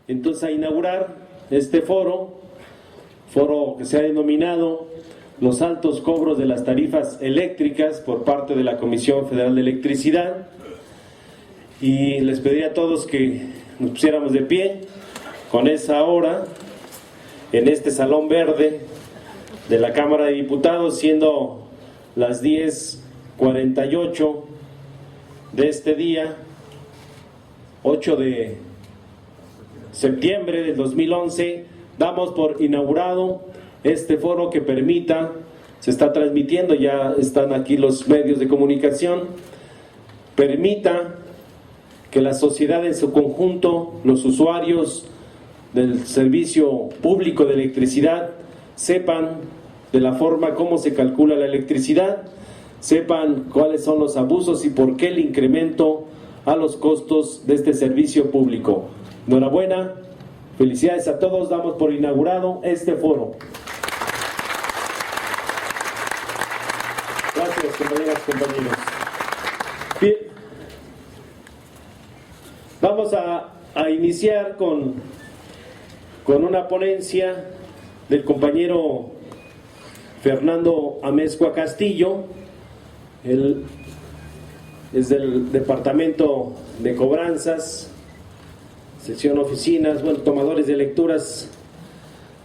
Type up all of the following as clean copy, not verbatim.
entonces a inaugurar este foro que se ha denominado los altos cobros de las tarifas eléctricas por parte de la Comisión Federal de Electricidad, y les pediría a todos que nos pusiéramos de pie con esa hora en este salón verde de la Cámara de Diputados, siendo las 10:48 de este día, 8 de septiembre del 2011. Damos por inaugurado este foro que se está transmitiendo, ya están aquí los medios de comunicación, permita que la sociedad en su conjunto, los usuarios del servicio público de electricidad, sepan de la forma como se calcula la electricidad, sepan cuáles son los abusos y por qué el incremento a los costos de este servicio público. Enhorabuena, felicidades a todos, damos por inaugurado este foro. Gracias, compañeras y compañeros. Bien, vamos a iniciar con una ponencia del compañero Fernando Amezcua Castillo. Él es del Departamento de Cobranzas, sección oficinas, tomadores de lecturas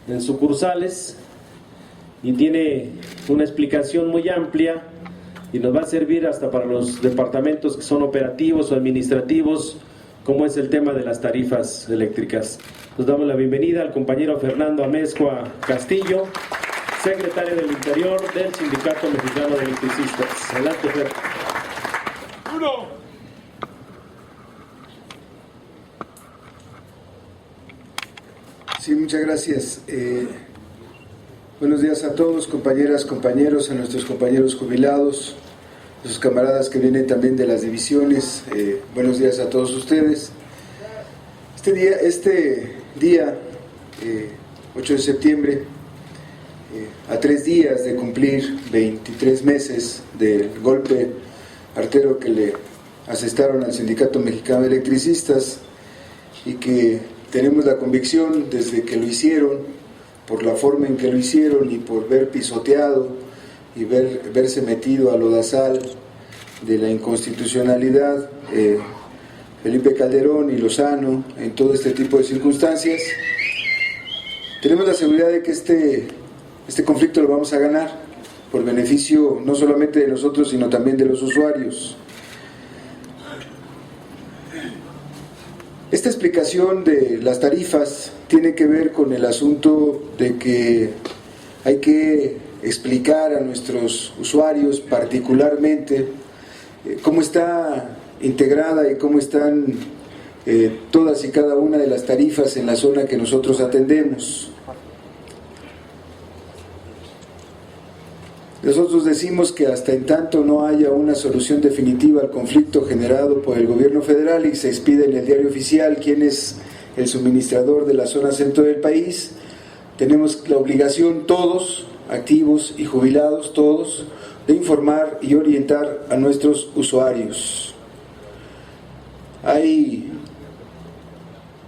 en sucursales, y tiene una explicación muy amplia y nos va a servir hasta para los departamentos que son operativos o administrativos, como es el tema de las tarifas eléctricas. Nos damos la bienvenida al compañero Fernando Amezcua Castillo, secretario del Interior del Sindicato Mexicano de Electricistas. Adelante, Fer. Sí, muchas gracias. Buenos días a todos, compañeras, compañeros, a nuestros compañeros jubilados, a sus camaradas que vienen también de las divisiones. Buenos días a todos ustedes. Este día 8 de septiembre, a 3 días de cumplir 23 meses del golpe artero que le asestaron al Sindicato Mexicano de Electricistas, y que tenemos la convicción desde que lo hicieron, por la forma en que lo hicieron y por ver pisoteado y verse metido a lodazal de la inconstitucionalidad Felipe Calderón y Lozano en todo este tipo de circunstancias, tenemos la seguridad de que este conflicto lo vamos a ganar por beneficio no solamente de nosotros, sino también de los usuarios. Esta explicación de las tarifas tiene que ver con el asunto de que hay que explicar a nuestros usuarios particularmente cómo está integrada y cómo están todas y cada una de las tarifas en la zona que nosotros atendemos. Nosotros decimos que hasta en tanto no haya una solución definitiva al conflicto generado por el gobierno federal y se expida en el diario oficial quién es el suministrador de la zona centro del país, tenemos la obligación todos, activos y jubilados todos, de informar y orientar a nuestros usuarios. Hay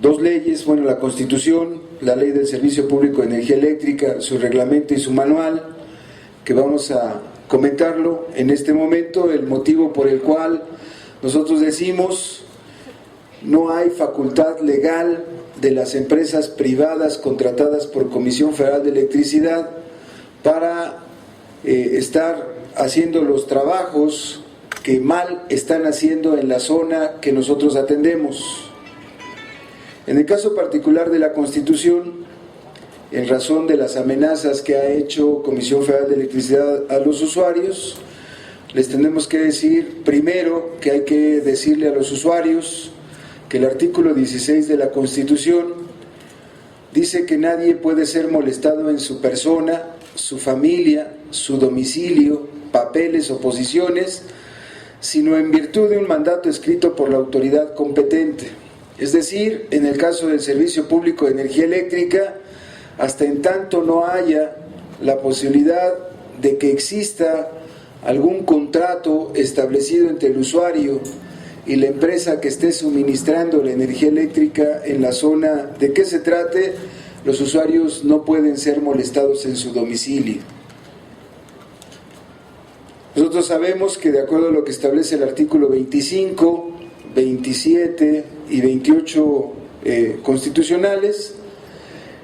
2 leyes, la Constitución, la Ley del Servicio Público de Energía Eléctrica, su reglamento y su manual, que vamos a comentarlo en este momento, el motivo por el cual nosotros decimos no hay facultad legal de las empresas privadas contratadas por Comisión Federal de Electricidad para estar haciendo los trabajos que mal están haciendo en la zona que nosotros atendemos. En el caso particular de la Constitución, en razón de las amenazas que ha hecho Comisión Federal de Electricidad a los usuarios, les tenemos que decir primero que hay que decirle a los usuarios que el artículo 16 de la Constitución dice que nadie puede ser molestado en su persona, su familia, su domicilio, papeles o posiciones, sino en virtud de un mandato escrito por la autoridad competente. Es decir, en el caso del Servicio Público de Energía Eléctrica, hasta en tanto no haya la posibilidad de que exista algún contrato establecido entre el usuario y la empresa que esté suministrando la energía eléctrica en la zona de que se trate, los usuarios no pueden ser molestados en su domicilio. Nosotros sabemos que, de acuerdo a lo que establece el artículo 25, 27 y 28 constitucionales,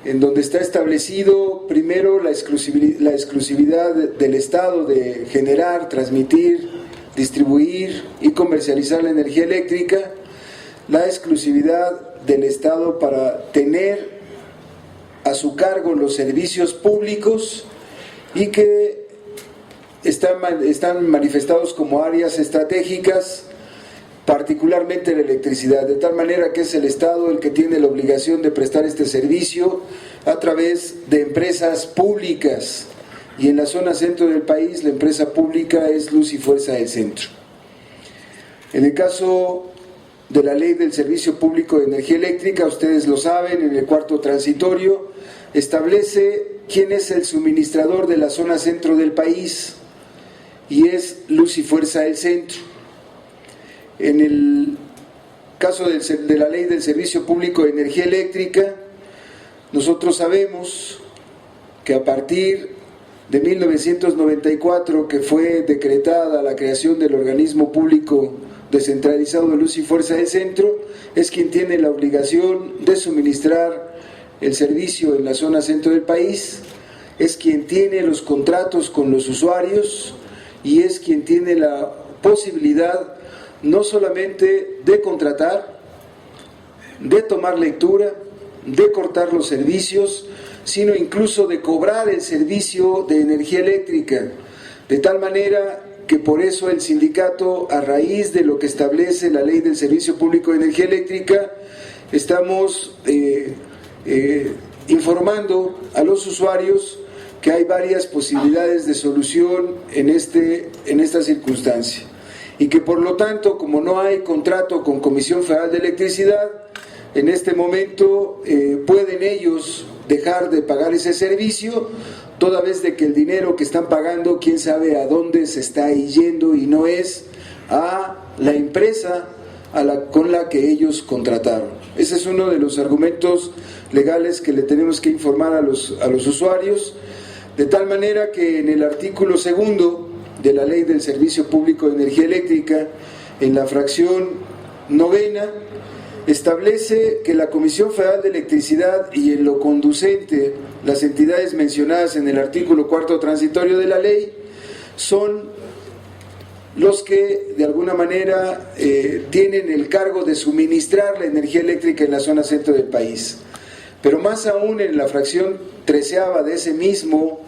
en donde está establecido primero la exclusividad del Estado de generar, transmitir, distribuir y comercializar la energía eléctrica, la exclusividad del Estado para tener a su cargo los servicios públicos y que están manifestados como áreas estratégicas, particularmente la electricidad, de tal manera que es el Estado el que tiene la obligación de prestar este servicio a través de empresas públicas, y en la zona centro del país la empresa pública es Luz y Fuerza del Centro. En el caso de la Ley del Servicio Público de Energía Eléctrica, ustedes lo saben, en el cuarto transitorio establece quién es el suministrador de la zona centro del país, y es Luz y Fuerza del Centro. En el caso de la Ley del Servicio Público de Energía Eléctrica, nosotros sabemos que a partir de 1994, que fue decretada la creación del organismo público descentralizado de Luz y Fuerza del Centro, es quien tiene la obligación de suministrar el servicio en la zona centro del país, es quien tiene los contratos con los usuarios y es quien tiene la posibilidad no solamente de contratar, de tomar lectura, de cortar los servicios, sino incluso de cobrar el servicio de energía eléctrica, de tal manera que por eso el sindicato, a raíz de lo que establece la Ley del Servicio Público de Energía Eléctrica, estamos informando a los usuarios que hay varias posibilidades de solución en esta circunstancia, y que por lo tanto, como no hay contrato con Comisión Federal de Electricidad, en este momento pueden ellos dejar de pagar ese servicio, toda vez de que el dinero que están pagando, quién sabe a dónde se está yendo, y no es a la empresa con la que ellos contrataron. Ese es uno de los argumentos legales que le tenemos que informar a los usuarios, de tal manera que en el artículo 2 de la Ley del Servicio Público de Energía Eléctrica, en la fracción 9, establece que la Comisión Federal de Electricidad y en lo conducente las entidades mencionadas en el artículo 4 transitorio de la ley son los que de alguna manera tienen el cargo de suministrar la energía eléctrica en la zona centro del país. Pero más aún, en la fracción 13 de ese mismo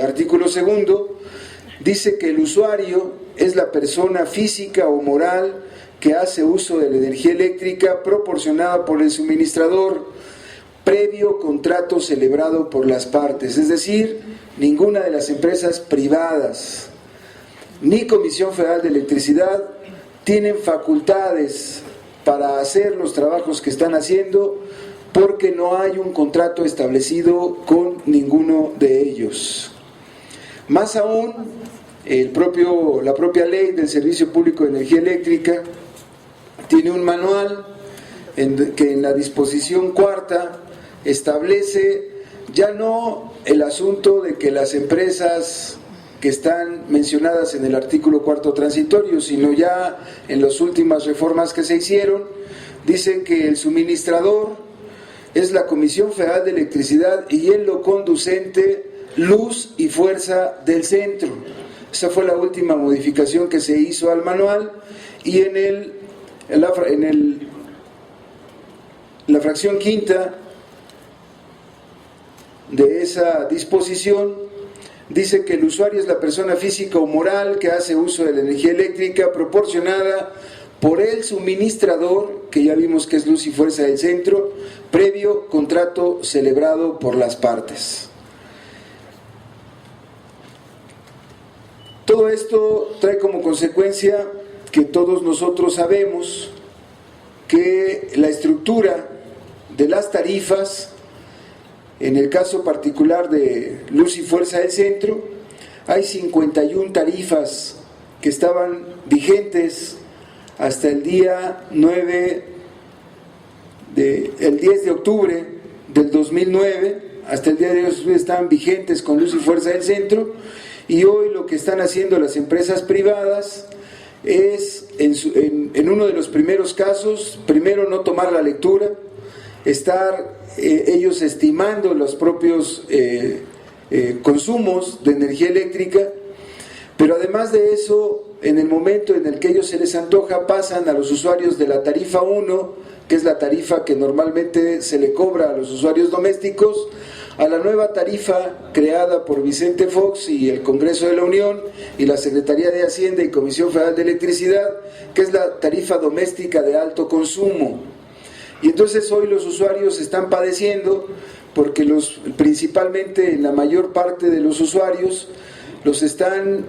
artículo 2, dice que el usuario es la persona física o moral que hace uso de la energía eléctrica proporcionada por el suministrador previo contrato celebrado por las partes, es decir, ninguna de las empresas privadas ni Comisión Federal de Electricidad tienen facultades para hacer los trabajos que están haciendo, porque no hay un contrato establecido con ninguno de ellos. Más aún, la propia Ley del Servicio Público de Energía Eléctrica tiene un manual que en la disposición 4ª establece ya no el asunto de que las empresas que están mencionadas en el artículo 4 transitorio, sino ya en las últimas reformas que se hicieron, dicen que el suministrador es la Comisión Federal de Electricidad y en lo conducente Luz y Fuerza del Centro. Esa fue la última modificación que se hizo al manual, y en la fracción 5ª de esa disposición dice que el usuario es la persona física o moral que hace uso de la energía eléctrica proporcionada por el suministrador, que ya vimos que es Luz y Fuerza del Centro, previo contrato celebrado por las partes. Todo esto trae como consecuencia que todos nosotros sabemos que la estructura de las tarifas, en el caso particular de Luz y Fuerza del Centro, hay 51 tarifas que estaban vigentes hasta el día 10 de octubre del 2009, hasta el día de hoy están vigentes con luz y fuerza del centro, y hoy lo que están haciendo las empresas privadas es, en uno de los primeros casos, primero no tomar la lectura, estar ellos estimando los propios consumos de energía eléctrica, pero además de eso, en el momento en el que ellos se les antoja, pasan a los usuarios de la tarifa 1, que es la tarifa que normalmente se le cobra a los usuarios domésticos, a la nueva tarifa creada por Vicente Fox y el Congreso de la Unión y la Secretaría de Hacienda y Comisión Federal de Electricidad, que es la tarifa doméstica de alto consumo. Y entonces hoy los usuarios están padeciendo porque principalmente en la mayor parte de los usuarios los están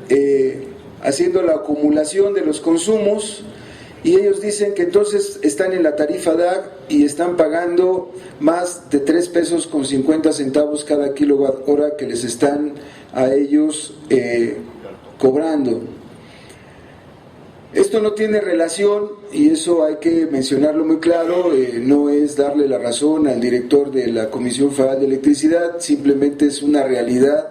haciendo la acumulación de los consumos, y ellos dicen que entonces están en la tarifa DAG y están pagando más de 3 pesos con 50 centavos cada kilowatt hora que les están a ellos cobrando. Esto no tiene relación, y eso hay que mencionarlo muy claro, no es darle la razón al director de la Comisión Federal de Electricidad, simplemente es una realidad.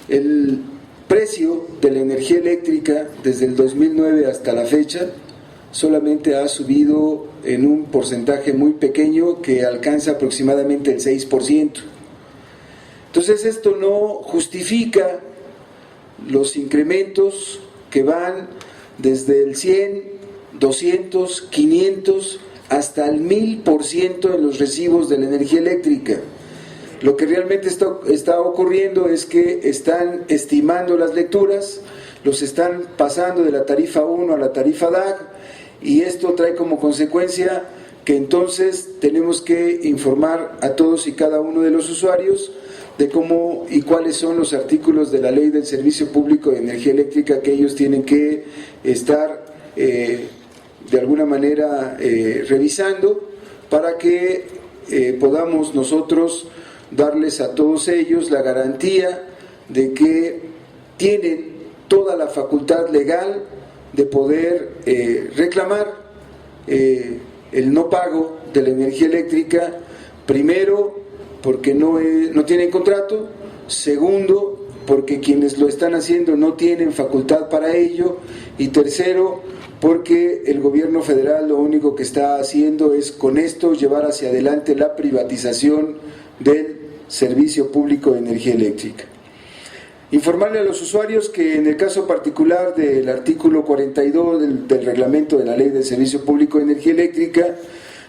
El precio de la energía eléctrica desde el 2009 hasta la fecha solamente ha subido en un porcentaje muy pequeño que alcanza aproximadamente el 6%. Entonces esto no justifica los incrementos que van desde el 100, 200, 500 hasta el 1000% en los recibos de la energía eléctrica. Lo que realmente está ocurriendo es que están estimando las lecturas, los están pasando de la tarifa 1 a la tarifa DAG, y esto trae como consecuencia que entonces tenemos que informar a todos y cada uno de los usuarios de cómo y cuáles son los artículos de la Ley del Servicio Público de Energía Eléctrica que ellos tienen que estar de alguna manera revisando, para que podamos nosotros darles a todos ellos la garantía de que tienen toda la facultad legal de poder reclamar el no pago de la energía eléctrica, primero porque no tienen contrato, segundo porque quienes lo están haciendo no tienen facultad para ello, y tercero porque el gobierno federal lo único que está haciendo es con esto llevar hacia adelante la privatización del servicio público de energía eléctrica. Informarle a los usuarios que en el caso particular del artículo 42 del reglamento de la Ley del Servicio Público de Energía Eléctrica,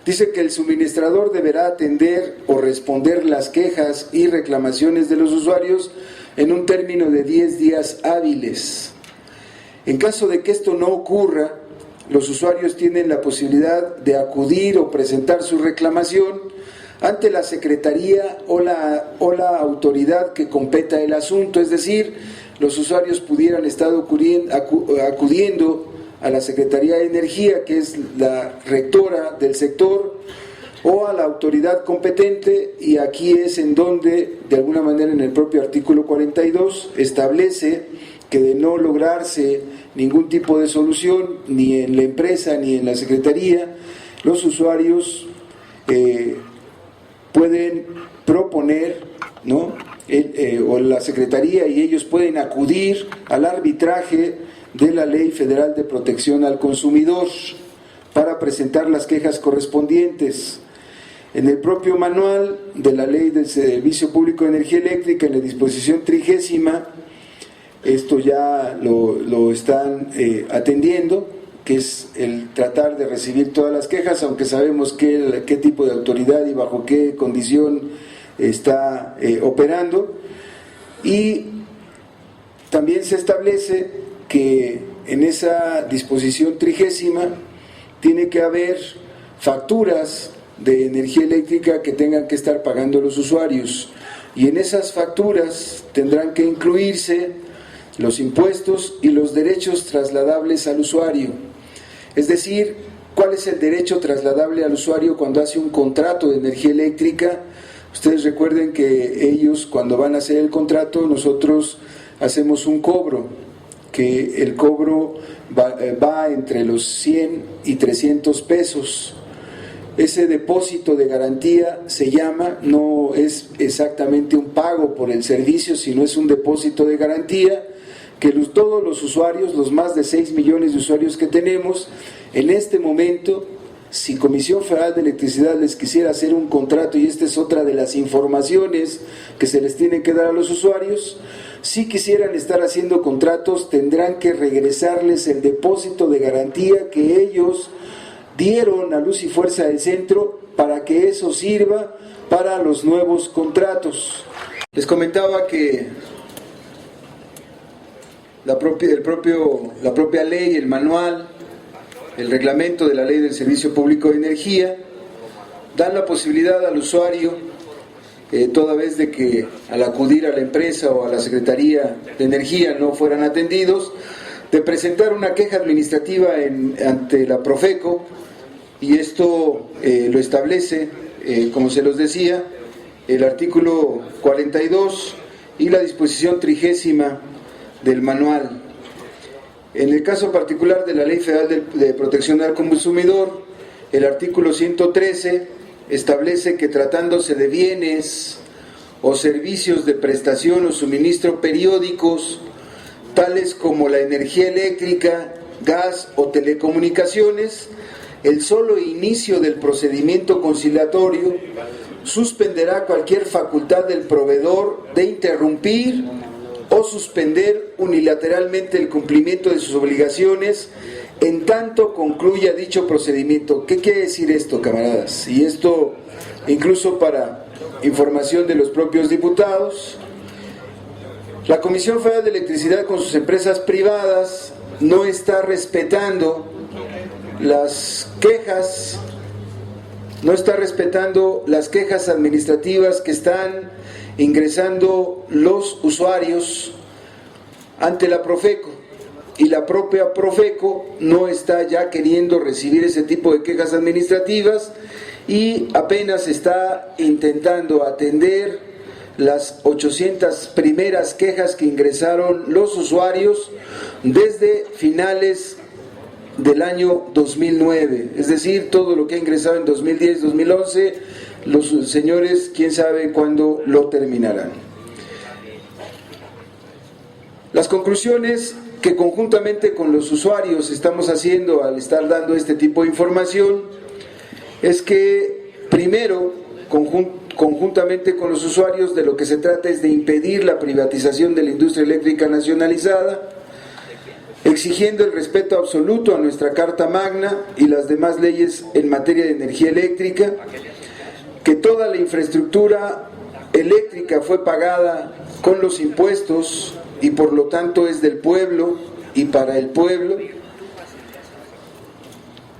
dice que el suministrador deberá atender o responder las quejas y reclamaciones de los usuarios en un término de 10 días hábiles. En caso de que esto no ocurra, los usuarios tienen la posibilidad de acudir o presentar su reclamación ante la Secretaría o la autoridad que competa el asunto. Es decir, los usuarios pudieran estar acudiendo a la Secretaría de Energía, que es la rectora del sector, o a la autoridad competente, y aquí es en donde, de alguna manera, en el propio artículo 42, establece que de no lograrse ningún tipo de solución, ni en la empresa ni en la Secretaría, los usuarios pueden proponer, ¿no?, o la Secretaría y ellos pueden acudir al arbitraje de la Ley Federal de Protección al Consumidor para presentar las quejas correspondientes. En el propio manual de la Ley del Servicio Público de Energía Eléctrica, en la disposición 30ª, esto ya lo están atendiendo, que es el tratar de recibir todas las quejas, aunque sabemos qué tipo de autoridad y bajo qué condición está operando. Y también se establece que en esa disposición 30ª tiene que haber facturas de energía eléctrica que tengan que estar pagando los usuarios, y en esas facturas tendrán que incluirse los impuestos y los derechos trasladables al usuario. Es decir, ¿cuál es el derecho trasladable al usuario cuando hace un contrato de energía eléctrica? Ustedes recuerden que ellos, cuando van a hacer el contrato, nosotros hacemos un cobro que el cobro va entre los 100 y 300 pesos. Ese depósito de garantía se llama, no es exactamente un pago por el servicio, sino es un depósito de garantía que todos los usuarios, los más de 6 millones de usuarios que tenemos, en este momento, si Comisión Federal de Electricidad les quisiera hacer un contrato, y esta es otra de las informaciones que se les tiene que dar a los usuarios, si quisieran estar haciendo contratos, tendrán que regresarles el depósito de garantía que ellos dieron a Luz y Fuerza del Centro para que eso sirva para los nuevos contratos. Les comentaba que la propia ley, el manual, el reglamento de la Ley del Servicio Público de Energía dan la posibilidad al usuario, toda vez de que al acudir a la empresa o a la Secretaría de Energía no fueran atendidos, de presentar una queja administrativa ante la Profeco, y esto lo establece, como se los decía, el artículo 42 y la disposición 30ª del manual. En el caso particular de la Ley Federal de Protección al Consumidor, el artículo 113 establece que tratándose de bienes o servicios de prestación o suministro periódicos, tales como la energía eléctrica, gas o telecomunicaciones, el solo inicio del procedimiento conciliatorio suspenderá cualquier facultad del proveedor de interrumpir o suspender unilateralmente el cumplimiento de sus obligaciones en tanto concluya dicho procedimiento. ¿Qué quiere decir esto, camaradas? Y esto incluso para información de los propios diputados. La Comisión Federal de Electricidad con sus empresas privadas no está respetando las quejas, no está respetando las quejas administrativas que están ingresando los usuarios ante la Profeco, y la propia Profeco no está ya queriendo recibir ese tipo de quejas administrativas y apenas está intentando atender las 800 primeras quejas que ingresaron los usuarios desde finales del año 2009, es decir, todo lo que ha ingresado en 2010, 2011, los señores, quién sabe cuándo lo terminarán. Las conclusiones que conjuntamente con los usuarios estamos haciendo al estar dando este tipo de información es que, primero, conjuntamente con los usuarios, de lo que se trata es de impedir la privatización de la industria eléctrica nacionalizada, exigiendo el respeto absoluto a nuestra Carta Magna y las demás leyes en materia de energía eléctrica, que toda la infraestructura eléctrica fue pagada con los impuestos y por lo tanto es del pueblo y para el pueblo,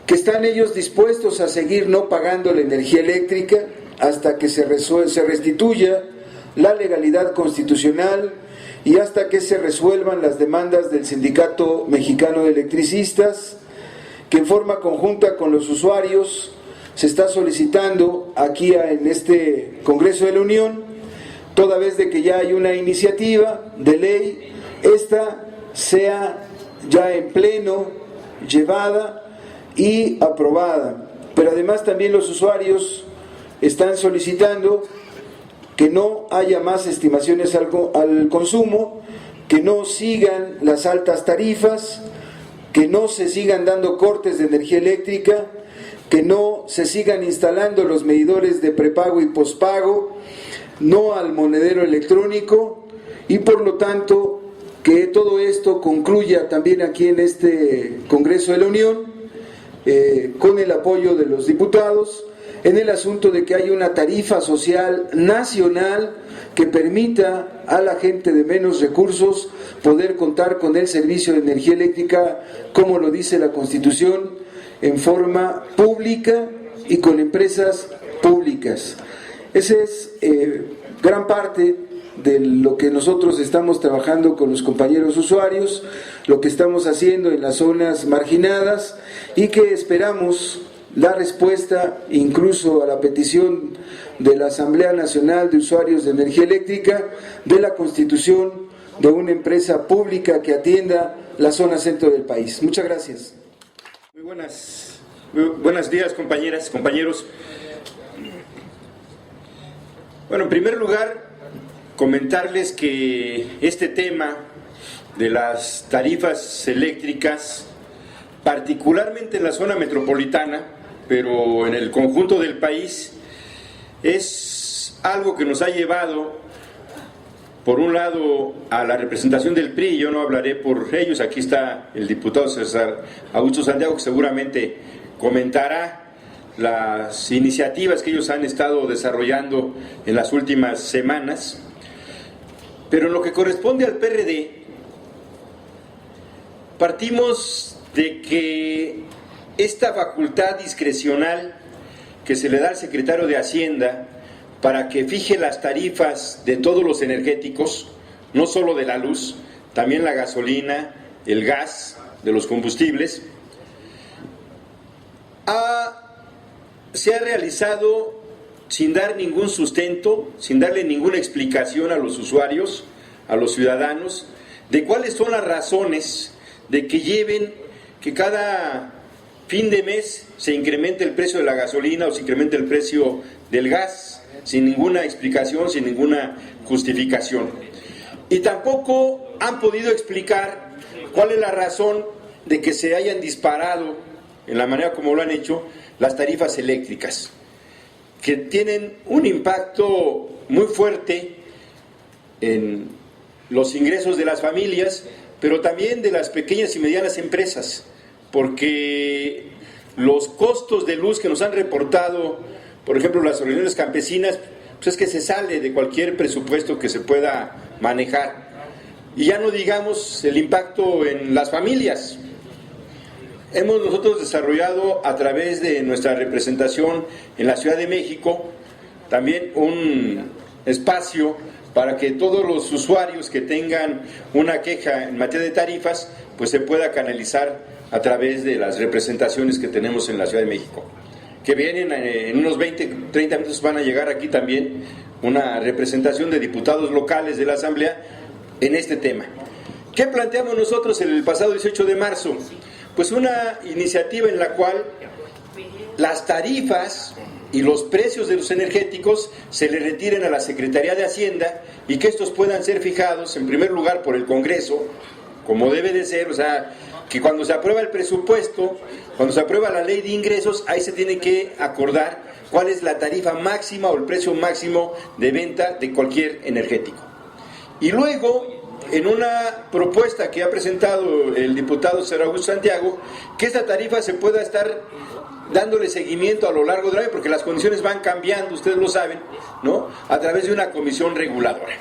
que están ellos dispuestos a seguir no pagando la energía eléctrica hasta que se restituya la legalidad constitucional y hasta que se resuelvan las demandas del Sindicato Mexicano de Electricistas, que en forma conjunta con los usuarios se está solicitando aquí en este Congreso de la Unión, toda vez de que ya hay una iniciativa de ley, esta sea ya en pleno llevada y aprobada. Pero además también los usuarios están solicitando que no haya más estimaciones al consumo, que no sigan las altas tarifas, que no se sigan dando cortes de energía eléctrica, que no se sigan instalando los medidores de prepago y pospago, no al monedero electrónico, y por lo tanto que todo esto concluya también aquí en este Congreso de la Unión, con el apoyo de los diputados, en el asunto de que haya una tarifa social nacional que permita a la gente de menos recursos poder contar con el servicio de energía eléctrica, como lo dice la Constitución, en forma pública y con empresas públicas. Esa es gran parte de lo que nosotros estamos trabajando con los compañeros usuarios, lo que estamos haciendo en las zonas marginadas y que esperamos la respuesta incluso a la petición de la Asamblea Nacional de Usuarios de Energía Eléctrica de la constitución de una empresa pública que atienda la zona centro del país. Muchas gracias. Muy buenos días, compañeras, compañeros. Bueno, en primer lugar, comentarles que este tema de las tarifas eléctricas, particularmente en la zona metropolitana, pero en el conjunto del país, es algo que nos ha llevado, por un lado, a la representación del PRI. Yo no hablaré por ellos, aquí está el diputado César Augusto Santiago, que seguramente comentará las iniciativas que ellos han estado desarrollando en las últimas semanas. Pero en lo que corresponde al PRD, partimos de que esta facultad discrecional que se le da al secretario de Hacienda para que fije las tarifas de todos los energéticos, no solo de la luz, también la gasolina, el gas, de los combustibles, se ha realizado sin dar ningún sustento, sin darle ninguna explicación a los usuarios, a los ciudadanos, de cuáles son las razones de que lleven que cada fin de mes se incremente el precio de la gasolina o se incremente el precio del gas, sin ninguna explicación, sin ninguna justificación. Y tampoco han podido explicar cuál es la razón de que se hayan disparado, en la manera como lo han hecho, las tarifas eléctricas, que tienen un impacto muy fuerte en los ingresos de las familias, pero también de las pequeñas y medianas empresas, porque los costos de luz que nos han reportado, por ejemplo, las organizaciones campesinas, pues es que se sale de cualquier presupuesto que se pueda manejar. Y ya no digamos el impacto en las familias. Hemos nosotros desarrollado a través de nuestra representación en la Ciudad de México también un espacio para que todos los usuarios que tengan una queja en materia de tarifas, pues se pueda canalizar a través de las representaciones que tenemos en la Ciudad de México. Que vienen en unos 20, 30 minutos van a llegar aquí también una representación de diputados locales de la Asamblea en este tema. ¿Qué planteamos nosotros el pasado 18 de marzo? Pues una iniciativa en la cual las tarifas y los precios de los energéticos se le retiren a la Secretaría de Hacienda y que estos puedan ser fijados en primer lugar por el Congreso, como debe de ser, o sea, que cuando se aprueba el presupuesto, cuando se aprueba la ley de ingresos, ahí se tiene que acordar cuál es la tarifa máxima o el precio máximo de venta de cualquier energético. Y luego, en una propuesta que ha presentado el diputado César Augusto Santiago, que esta tarifa se pueda estar dándole seguimiento a lo largo del año, porque las condiciones van cambiando, ustedes lo saben, ¿no?, a través de una comisión reguladora.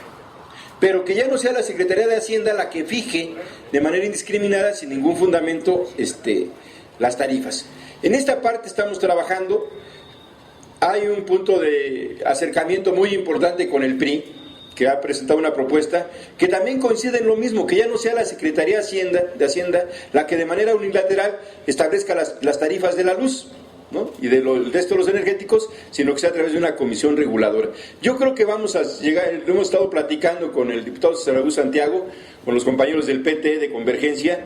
Pero que ya no sea la Secretaría de Hacienda la que fije de manera indiscriminada, sin ningún fundamento, las tarifas. En esta parte estamos trabajando. Hay un punto de acercamiento muy importante con el PRI, que ha presentado una propuesta que también coincide en lo mismo, que ya no sea la Secretaría de Hacienda la que de manera unilateral establezca las tarifas de la luz, ¿no?, y del resto de los energéticos, sino que sea a través de una comisión reguladora. Yo creo que vamos a llegar, lo hemos estado platicando con el diputado César Augusto Santiago, con los compañeros del PT, de Convergencia,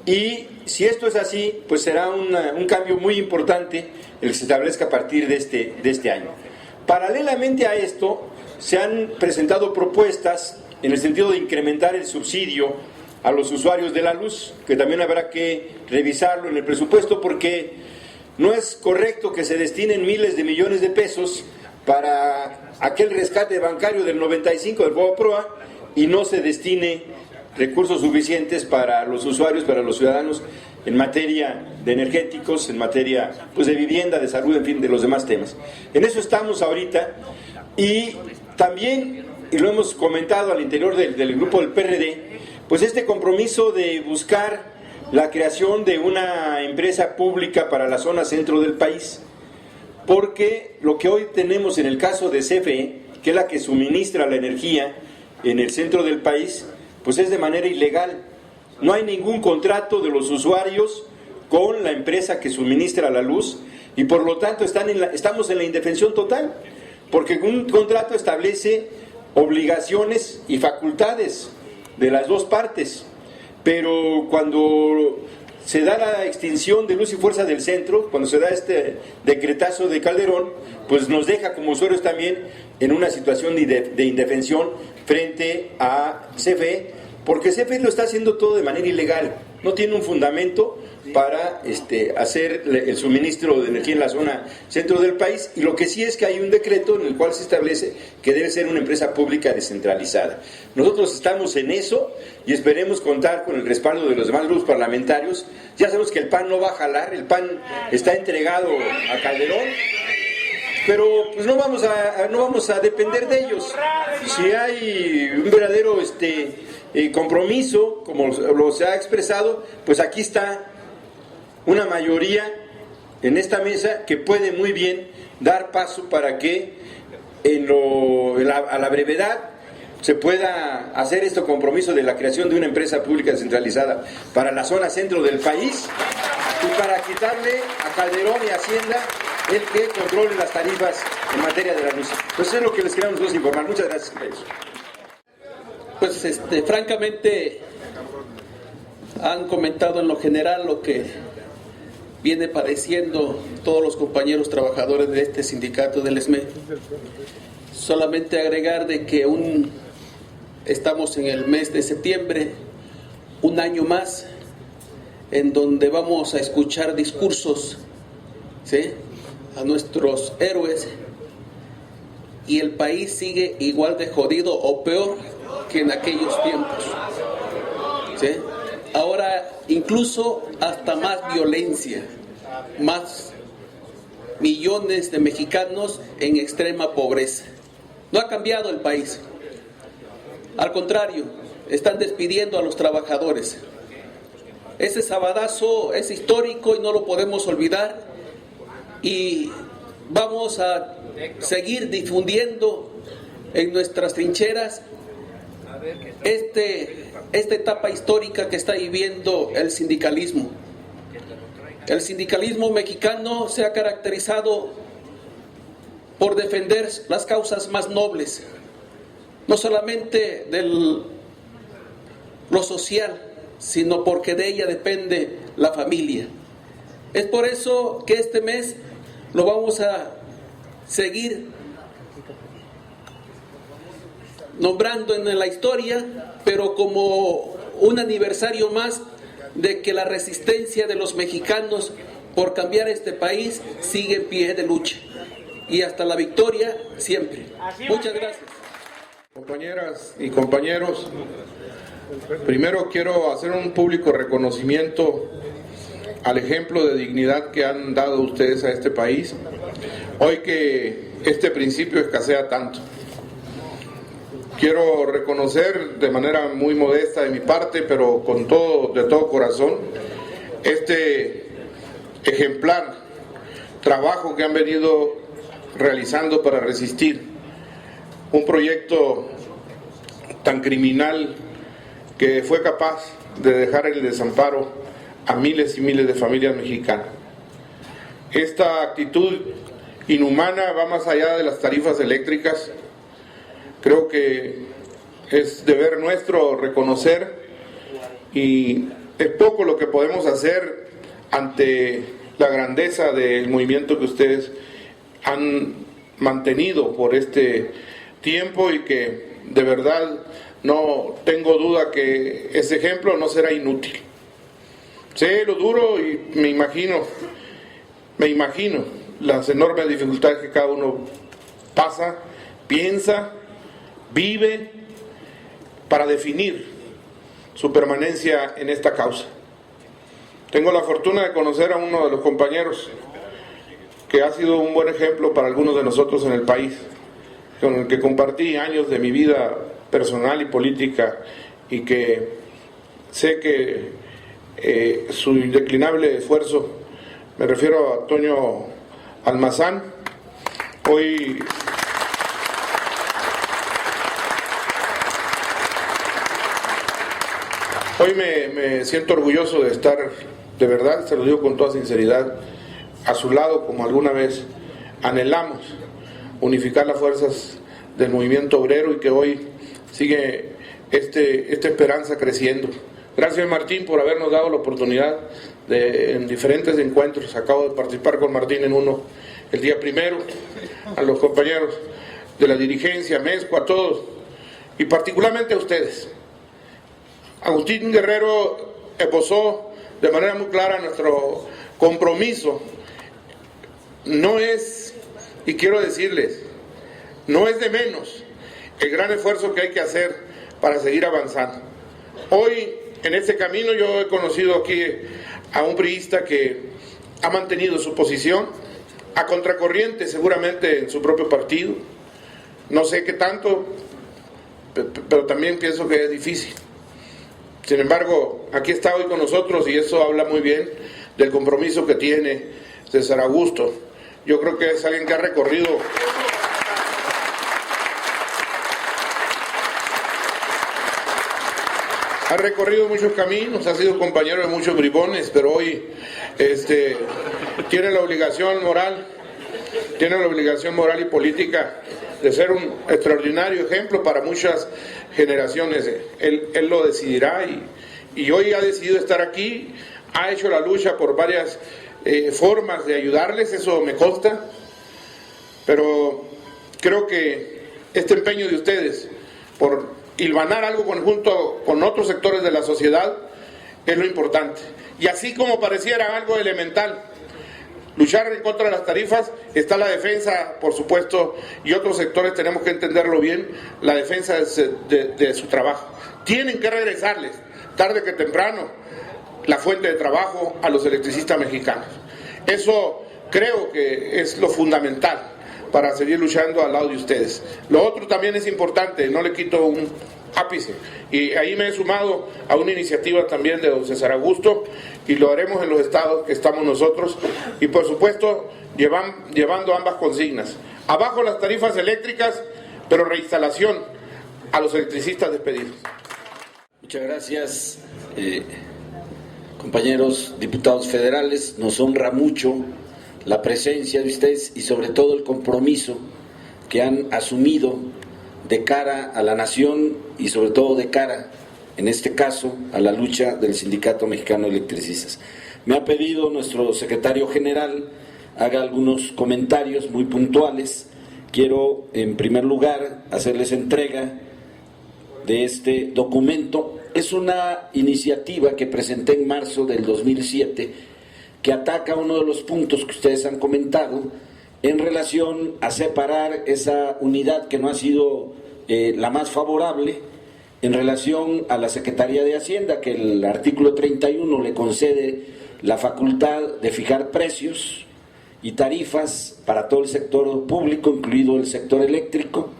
y si esto es así, pues será un cambio muy importante el que se establezca a partir de este año. Paralelamente a esto, se han presentado propuestas en el sentido de incrementar el subsidio a los usuarios de la luz, que también habrá que revisarlo en el presupuesto, porque no es correcto que se destinen miles de millones de pesos para aquel rescate bancario del 95 del FOBAPROA y no se destine recursos suficientes para los usuarios, para los ciudadanos, en materia de energéticos, en materia pues de vivienda, de salud, en fin, de los demás temas. En eso estamos ahorita. Y también, y lo hemos comentado al interior del grupo del PRD, pues este compromiso de buscar la creación de una empresa pública para la zona centro del país, porque lo que hoy tenemos en el caso de CFE, que es la que suministra la energía en el centro del país, pues es de manera ilegal. No hay ningún contrato de los usuarios con la empresa que suministra la luz y por lo tanto estamos en la indefensión total. Porque un contrato establece obligaciones y facultades de las dos partes, pero cuando se da la extinción de luz y fuerza del centro, cuando se da este decretazo de Calderón, pues nos deja como usuarios también en una situación de indefensión frente a CFE, porque CFE lo está haciendo todo de manera ilegal, no tiene un fundamento para hacer el suministro de energía en la zona centro del país, y lo que sí es que hay un decreto en el cual se establece que debe ser una empresa pública descentralizada. Nosotros estamos en eso y esperemos contar con el respaldo de los demás grupos parlamentarios. Ya sabemos que el PAN no va a jalar, el PAN está entregado a Calderón, pero pues no vamos a depender de ellos. Si hay un verdadero compromiso, como lo se ha expresado, pues aquí está una mayoría en esta mesa que puede muy bien dar paso para que a la brevedad se pueda hacer este compromiso de la creación de una empresa pública descentralizada para la zona centro del país y para quitarle a Calderón y Hacienda el que controle las tarifas en materia de la luz. Pues eso es lo que les queremos nosotros informar. Muchas gracias, compañeros. Pues francamente han comentado en lo general lo que viene padeciendo todos los compañeros trabajadores de este sindicato del ESME. Solamente agregar de que estamos en el mes de septiembre, un año más, en donde vamos a escuchar discursos, ¿sí?, a nuestros héroes, y el país sigue igual de jodido o peor que en aquellos tiempos, ¿sí? Ahora incluso hasta más violencia, más millones de mexicanos en extrema pobreza. No ha cambiado el país. Al contrario, están despidiendo a los trabajadores. Ese sabadazo es histórico y no lo podemos olvidar, y vamos a seguir difundiendo en nuestras trincheras esta etapa histórica que está viviendo el sindicalismo. El sindicalismo mexicano se ha caracterizado por defender las causas más nobles, no solamente de lo social, sino porque de ella depende la familia. Es por eso que este mes lo vamos a seguir nombrando en la historia, pero como un aniversario más de que la resistencia de los mexicanos por cambiar este país sigue en pie de lucha, y hasta la victoria siempre. Muchas gracias. Compañeras y compañeros, primero quiero hacer un público reconocimiento al ejemplo de dignidad que han dado ustedes a este país, hoy que este principio escasea tanto. Quiero reconocer de manera muy modesta de mi parte, pero de todo corazón, este ejemplar trabajo que han venido realizando para resistir un proyecto tan criminal que fue capaz de dejar en el desamparo a miles y miles de familias mexicanas. Esta actitud inhumana va más allá de las tarifas eléctricas. Creo que es deber nuestro reconocer, y es poco lo que podemos hacer ante la grandeza del movimiento que ustedes han mantenido por este tiempo, y que de verdad no tengo duda que ese ejemplo no será inútil. Sé lo duro y me imagino las enormes dificultades que cada uno pasa, piensa, vive para definir su permanencia en esta causa. Tengo la fortuna de conocer a uno de los compañeros que ha sido un buen ejemplo para algunos de nosotros en el país, con el que compartí años de mi vida personal y política, y que sé que su indeclinable esfuerzo, me refiero a Toño Almazán. Hoy me siento orgulloso de estar, de verdad, se lo digo con toda sinceridad, a su lado, como alguna vez anhelamos unificar las fuerzas del movimiento obrero, y que hoy sigue esta esperanza creciendo Gracias, Martín, por habernos dado la oportunidad en diferentes encuentros. Acabo de participar con Martín en uno el día primero. A los compañeros de la dirigencia, Mezco, a todos, y particularmente a ustedes. Agustín Guerrero esbozó de manera muy clara nuestro compromiso. No es, y quiero decirles, no es de menos el gran esfuerzo que hay que hacer para seguir avanzando. Hoy, en este camino, yo he conocido aquí a un priista que ha mantenido su posición, a contracorriente seguramente en su propio partido. No sé qué tanto, pero también pienso que es difícil. Sin embargo, aquí está hoy con nosotros y eso habla muy bien del compromiso que tiene César Augusto. Yo creo que es alguien que ha recorrido muchos caminos, ha sido compañero de muchos bribones, pero hoy tiene la obligación moral y política de ser un extraordinario ejemplo para muchas generaciones. Él lo decidirá y hoy ha decidido estar aquí, ha hecho la lucha por varias formas de ayudarles, eso me consta, pero creo que este empeño de ustedes por hilvanar algo conjunto con otros sectores de la sociedad es lo importante. Y así como pareciera algo elemental, luchar en contra de las tarifas, está la defensa, por supuesto, y otros sectores tenemos que entenderlo bien, la defensa de su trabajo. Tienen que regresarles, tarde que temprano, la fuente de trabajo a los electricistas mexicanos. Eso creo que es lo fundamental para seguir luchando al lado de ustedes. Lo otro también es importante, no le quito un ápice, y ahí me he sumado a una iniciativa también de don César Augusto, y lo haremos en los estados que estamos nosotros, y por supuesto llevando ambas consignas. Abajo las tarifas eléctricas, pero reinstalación a los electricistas despedidos. Muchas gracias, compañeros diputados federales. Nos honra mucho la presencia de ustedes y sobre todo el compromiso que han asumido de cara a la nación y sobre todo de cara, en este caso, a la lucha del Sindicato Mexicano de Electricistas. Me ha pedido nuestro secretario general haga algunos comentarios muy puntuales. Quiero, en primer lugar, hacerles entrega de este documento. Es una iniciativa que presenté en marzo del 2007 que ataca uno de los puntos que ustedes han comentado en relación a separar esa unidad que no ha sido la más favorable en relación a la Secretaría de Hacienda, que el artículo 31 le concede la facultad de fijar precios y tarifas para todo el sector público, incluido el sector eléctrico,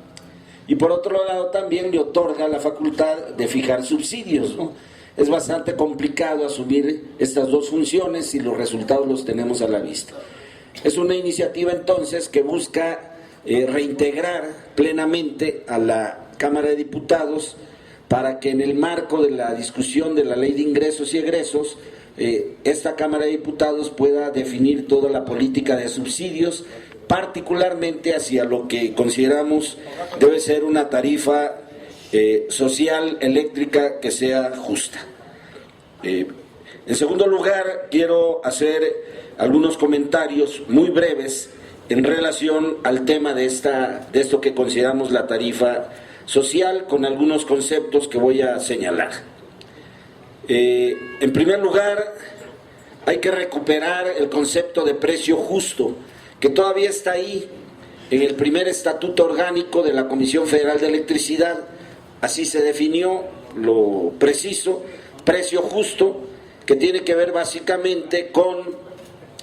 y por otro lado también le otorga la facultad de fijar subsidios, ¿no? Es bastante complicado asumir estas dos funciones y los resultados los tenemos a la vista. Es una iniciativa entonces que busca reintegrar plenamente a la Cámara de Diputados para que en el marco de la discusión de la Ley de Ingresos y Egresos esta Cámara de Diputados pueda definir toda la política de subsidios, particularmente hacia lo que consideramos debe ser una tarifa social eléctrica que sea justa. En segundo lugar, quiero hacer algunos comentarios muy breves en relación al tema de esto que consideramos la tarifa social, con algunos conceptos que voy a señalar. En primer lugar, hay que recuperar el concepto de precio justo, que todavía está ahí en el primer estatuto orgánico de la Comisión Federal de Electricidad. Así se definió lo preciso, precio justo, que tiene que ver básicamente con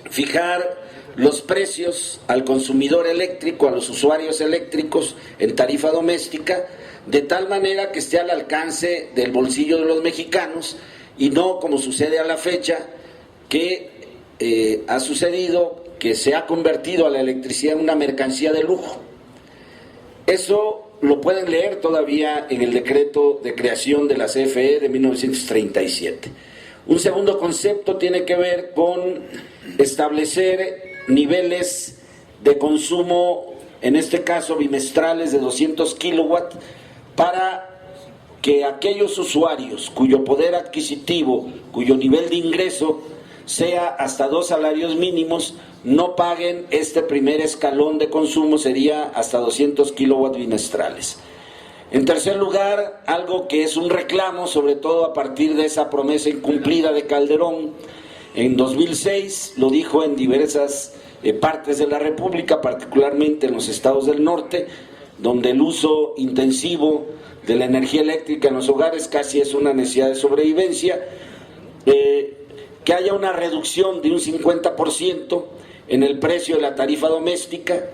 fijar los precios al consumidor eléctrico, a los usuarios eléctricos en tarifa doméstica, de tal manera que esté al alcance del bolsillo de los mexicanos y no como sucede a la fecha, que ha sucedido que se ha convertido a la electricidad en una mercancía de lujo. Eso lo pueden leer todavía en el decreto de creación de la CFE de 1937. Un segundo concepto tiene que ver con establecer niveles de consumo, en este caso bimestrales de 200 kilowatts, para que aquellos usuarios cuyo poder adquisitivo, cuyo nivel de ingreso sea hasta 2 salarios mínimos, no paguen este primer escalón de consumo, sería hasta 200 kilowatts bimestrales. En tercer lugar, algo que es un reclamo, sobre todo a partir de esa promesa incumplida de Calderón, en 2006 lo dijo en diversas partes de la República, particularmente en los estados del norte, donde el uso intensivo de la energía eléctrica en los hogares casi es una necesidad de sobrevivencia, que haya una reducción de un 50% en el precio de la tarifa doméstica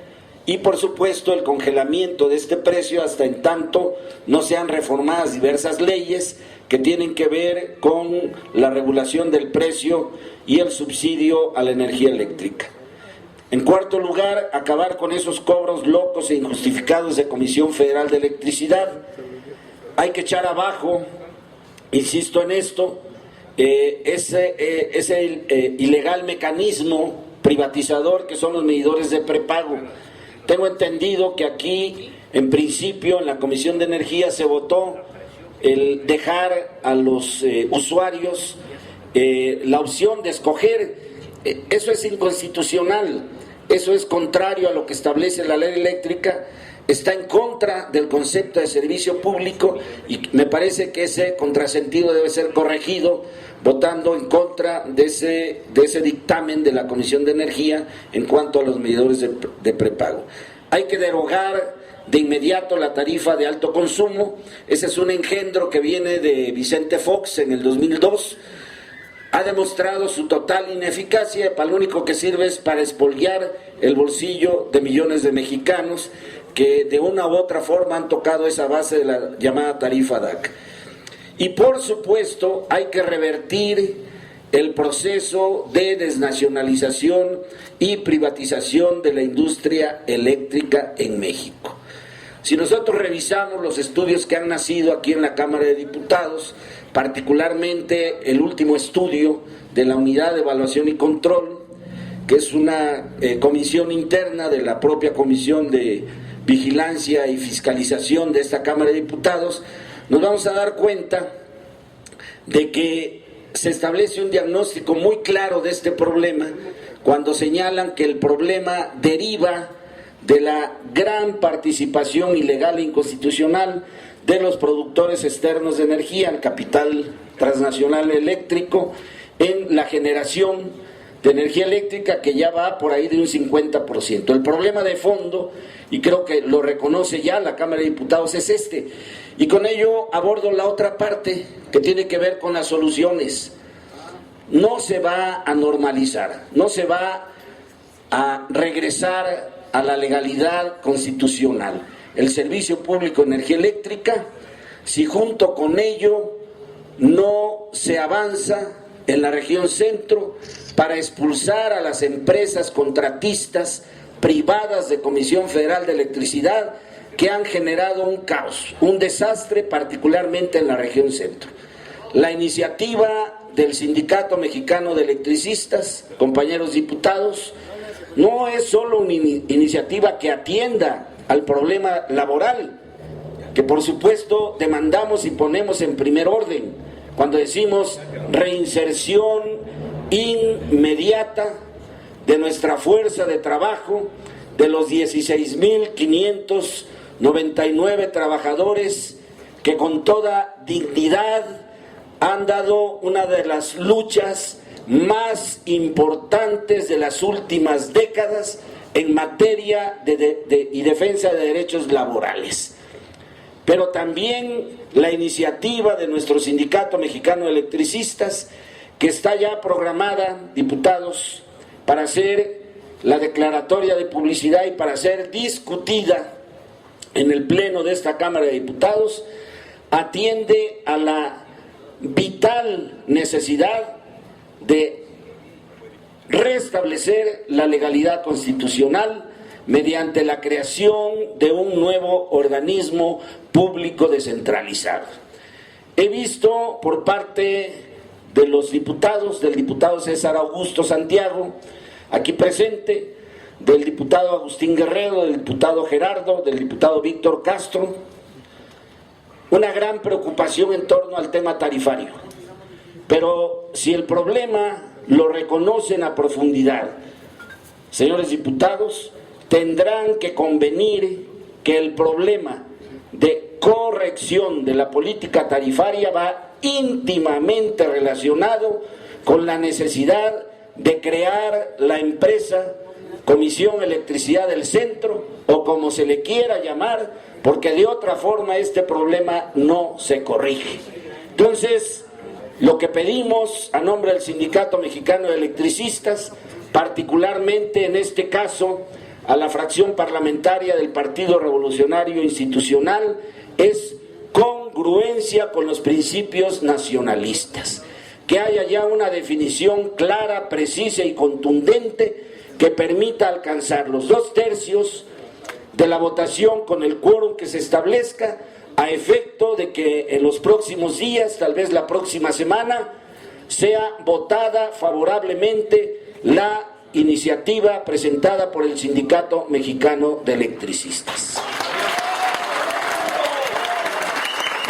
y, por supuesto, el congelamiento de este precio hasta en tanto no sean reformadas diversas leyes que tienen que ver con la regulación del precio y el subsidio a la energía eléctrica. En cuarto lugar, acabar con esos cobros locos e injustificados de Comisión Federal de Electricidad. Hay que echar abajo, insisto en esto, ese ilegal mecanismo privatizador que son los medidores de prepago. Tengo entendido que aquí, en principio, en la Comisión de Energía se votó el dejar a los usuarios la opción de escoger. Eso es inconstitucional, eso es contrario a lo que establece la ley eléctrica, está en contra del concepto de servicio público y me parece que ese contrasentido debe ser corregido votando en contra de ese dictamen de la Comisión de Energía en cuanto a los medidores de prepago. Hay que derogar de inmediato la tarifa de alto consumo. Ese es un engendro que viene de Vicente Fox en el 2002. Ha demostrado su total ineficacia, para lo único que sirve es para expoliar el bolsillo de millones de mexicanos que de una u otra forma han tocado esa base de la llamada tarifa DAC. Y por supuesto hay que revertir el proceso de desnacionalización y privatización de la industria eléctrica en México. Si nosotros revisamos los estudios que han nacido aquí en la Cámara de Diputados, particularmente el último estudio de la Unidad de Evaluación y Control, que es una comisión interna de la propia Comisión de Vigilancia y Fiscalización de esta Cámara de Diputados, nos vamos a dar cuenta de que se establece un diagnóstico muy claro de este problema cuando señalan que el problema deriva de la gran participación ilegal e inconstitucional de los productores externos de energía, el capital transnacional eléctrico, en la generación de energía eléctrica que ya va por ahí de un 50%. El problema de fondo, y creo que lo reconoce ya la Cámara de Diputados, es este. Y con ello abordo la otra parte que tiene que ver con las soluciones. No se va a normalizar, no se va a regresar a la legalidad constitucional el servicio público de energía eléctrica si junto con ello no se avanza en la región centro para expulsar a las empresas contratistas privadas de Comisión Federal de Electricidad que han generado un caos, un desastre particularmente en la región centro. La iniciativa del Sindicato Mexicano de Electricistas, compañeros diputados, no es solo una iniciativa que atienda al problema laboral, que por supuesto demandamos y ponemos en primer orden cuando decimos reinserción inmediata de nuestra fuerza de trabajo, de los 16.599 trabajadores que con toda dignidad han dado una de las luchas más importantes de las últimas décadas en materia y defensa de derechos laborales. Pero también la iniciativa de nuestro Sindicato Mexicano de Electricistas, que está ya programada, diputados, para hacer la declaratoria de publicidad y para ser discutida en el Pleno de esta Cámara de Diputados, atiende a la vital necesidad de restablecer la legalidad constitucional mediante la creación de un nuevo organismo público descentralizado. He visto por parte de los diputados, del diputado César Augusto Santiago, aquí presente, del diputado Agustín Guerrero, del diputado Gerardo, del diputado Víctor Castro, una gran preocupación en torno al tema tarifario. Pero si el problema lo reconocen a profundidad, señores diputados, tendrán que convenir que el problema de corrección de la política tarifaria va íntimamente relacionado con la necesidad de crear la empresa Comisión Electricidad del Centro, o como se le quiera llamar, porque de otra forma este problema no se corrige. Entonces, lo que pedimos a nombre del Sindicato Mexicano de Electricistas, particularmente en este caso a la fracción parlamentaria del Partido Revolucionario Institucional, es congruencia con los principios nacionalistas, que haya ya una definición clara, precisa y contundente que permita alcanzar los 2/3 de la votación con el quórum que se establezca, a efecto de que en los próximos días, tal vez la próxima semana, sea votada favorablemente la iniciativa presentada por el Sindicato Mexicano de Electricistas.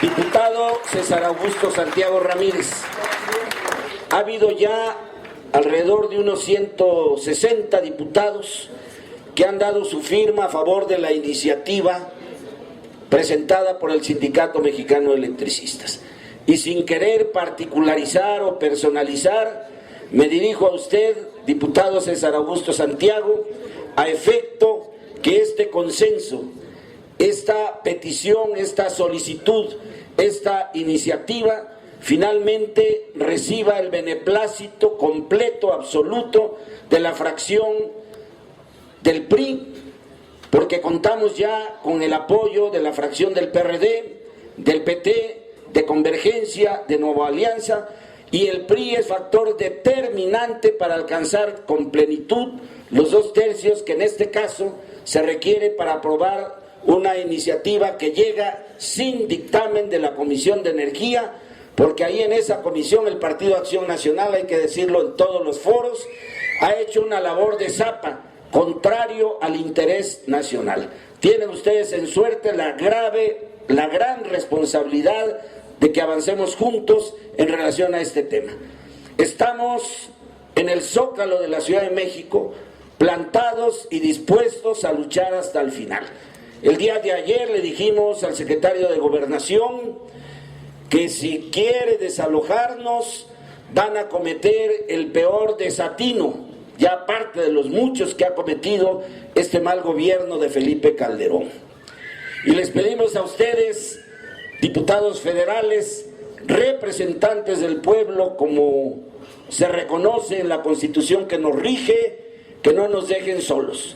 Diputado César Augusto Santiago Ramírez, ha habido ya alrededor de unos 160 diputados que han dado su firma a favor de la iniciativa presentada por el Sindicato Mexicano de Electricistas. Y sin querer particularizar o personalizar, me dirijo a usted, diputado César Augusto Santiago, a efecto que este consenso, esta petición, esta solicitud, esta iniciativa, finalmente reciba el beneplácito completo, absoluto, de la fracción del PRI, porque contamos ya con el apoyo de la fracción del PRD, del PT, de Convergencia, de Nueva Alianza, y el PRI es factor determinante para alcanzar con plenitud los 2/3 que en este caso se requiere para aprobar una iniciativa que llega sin dictamen de la Comisión de Energía, porque ahí en esa comisión el Partido Acción Nacional, hay que decirlo en todos los foros, ha hecho una labor de zapa, contrario al interés nacional. Tienen ustedes en suerte la gran responsabilidad de que avancemos juntos en relación a este tema. Estamos en el Zócalo de la Ciudad de México, plantados y dispuestos a luchar hasta el final. El día de ayer le dijimos al secretario de Gobernación que si quiere desalojarnos van a cometer el peor desatino, ya aparte de los muchos que ha cometido este mal gobierno de Felipe Calderón. Y les pedimos a ustedes, diputados federales, representantes del pueblo, como se reconoce en la Constitución que nos rige, que no nos dejen solos,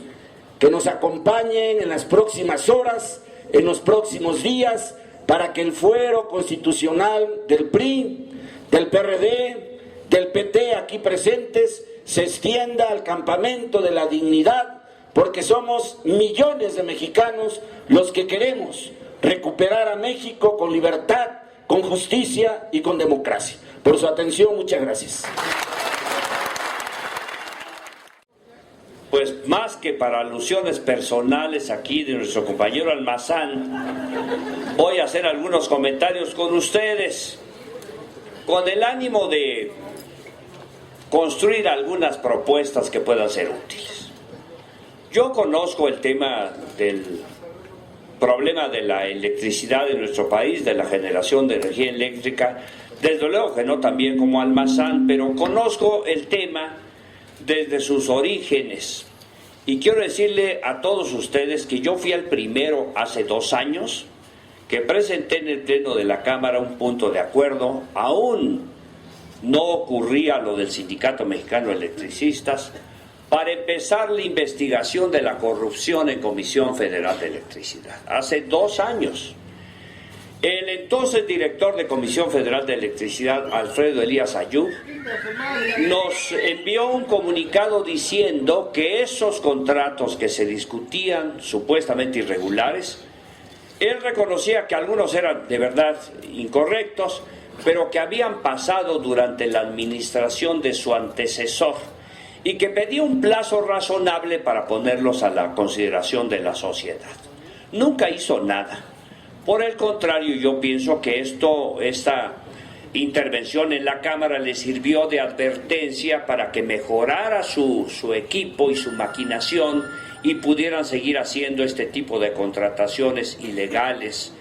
que nos acompañen en las próximas horas, en los próximos días, para que el fuero constitucional del PRI, del PRD, del PT aquí presentes, se extienda al campamento de la dignidad, porque somos millones de mexicanos los que queremos recuperar a México con libertad, con justicia y con democracia. Por su atención, muchas gracias. Pues más que para alusiones personales aquí de nuestro compañero Almazán, voy a hacer algunos comentarios con ustedes, con el ánimo de construir algunas propuestas que puedan ser útiles. Yo conozco el tema del problema de la electricidad en nuestro país, de la generación de energía eléctrica, desde luego que no tan bien como Almazán, pero conozco el tema desde sus orígenes. Y quiero decirle a todos ustedes que yo fui el primero hace 2 años que presenté en el Pleno de la Cámara un punto de acuerdo. Aún no ocurría lo del Sindicato Mexicano de Electricistas, para empezar la investigación de la corrupción en Comisión Federal de Electricidad. Hace 2 años. El entonces director de Comisión Federal de Electricidad, Alfredo Elías Ayub, nos envió un comunicado diciendo que esos contratos que se discutían, supuestamente irregulares, él reconocía que algunos eran de verdad incorrectos, pero que habían pasado durante la administración de su antecesor y que pedía un plazo razonable para ponerlos a la consideración de la sociedad. Nunca hizo nada. Por el contrario, yo pienso que esta intervención en la Cámara le sirvió de advertencia para que mejorara su equipo y su maquinación y pudieran seguir haciendo este tipo de contrataciones ilegales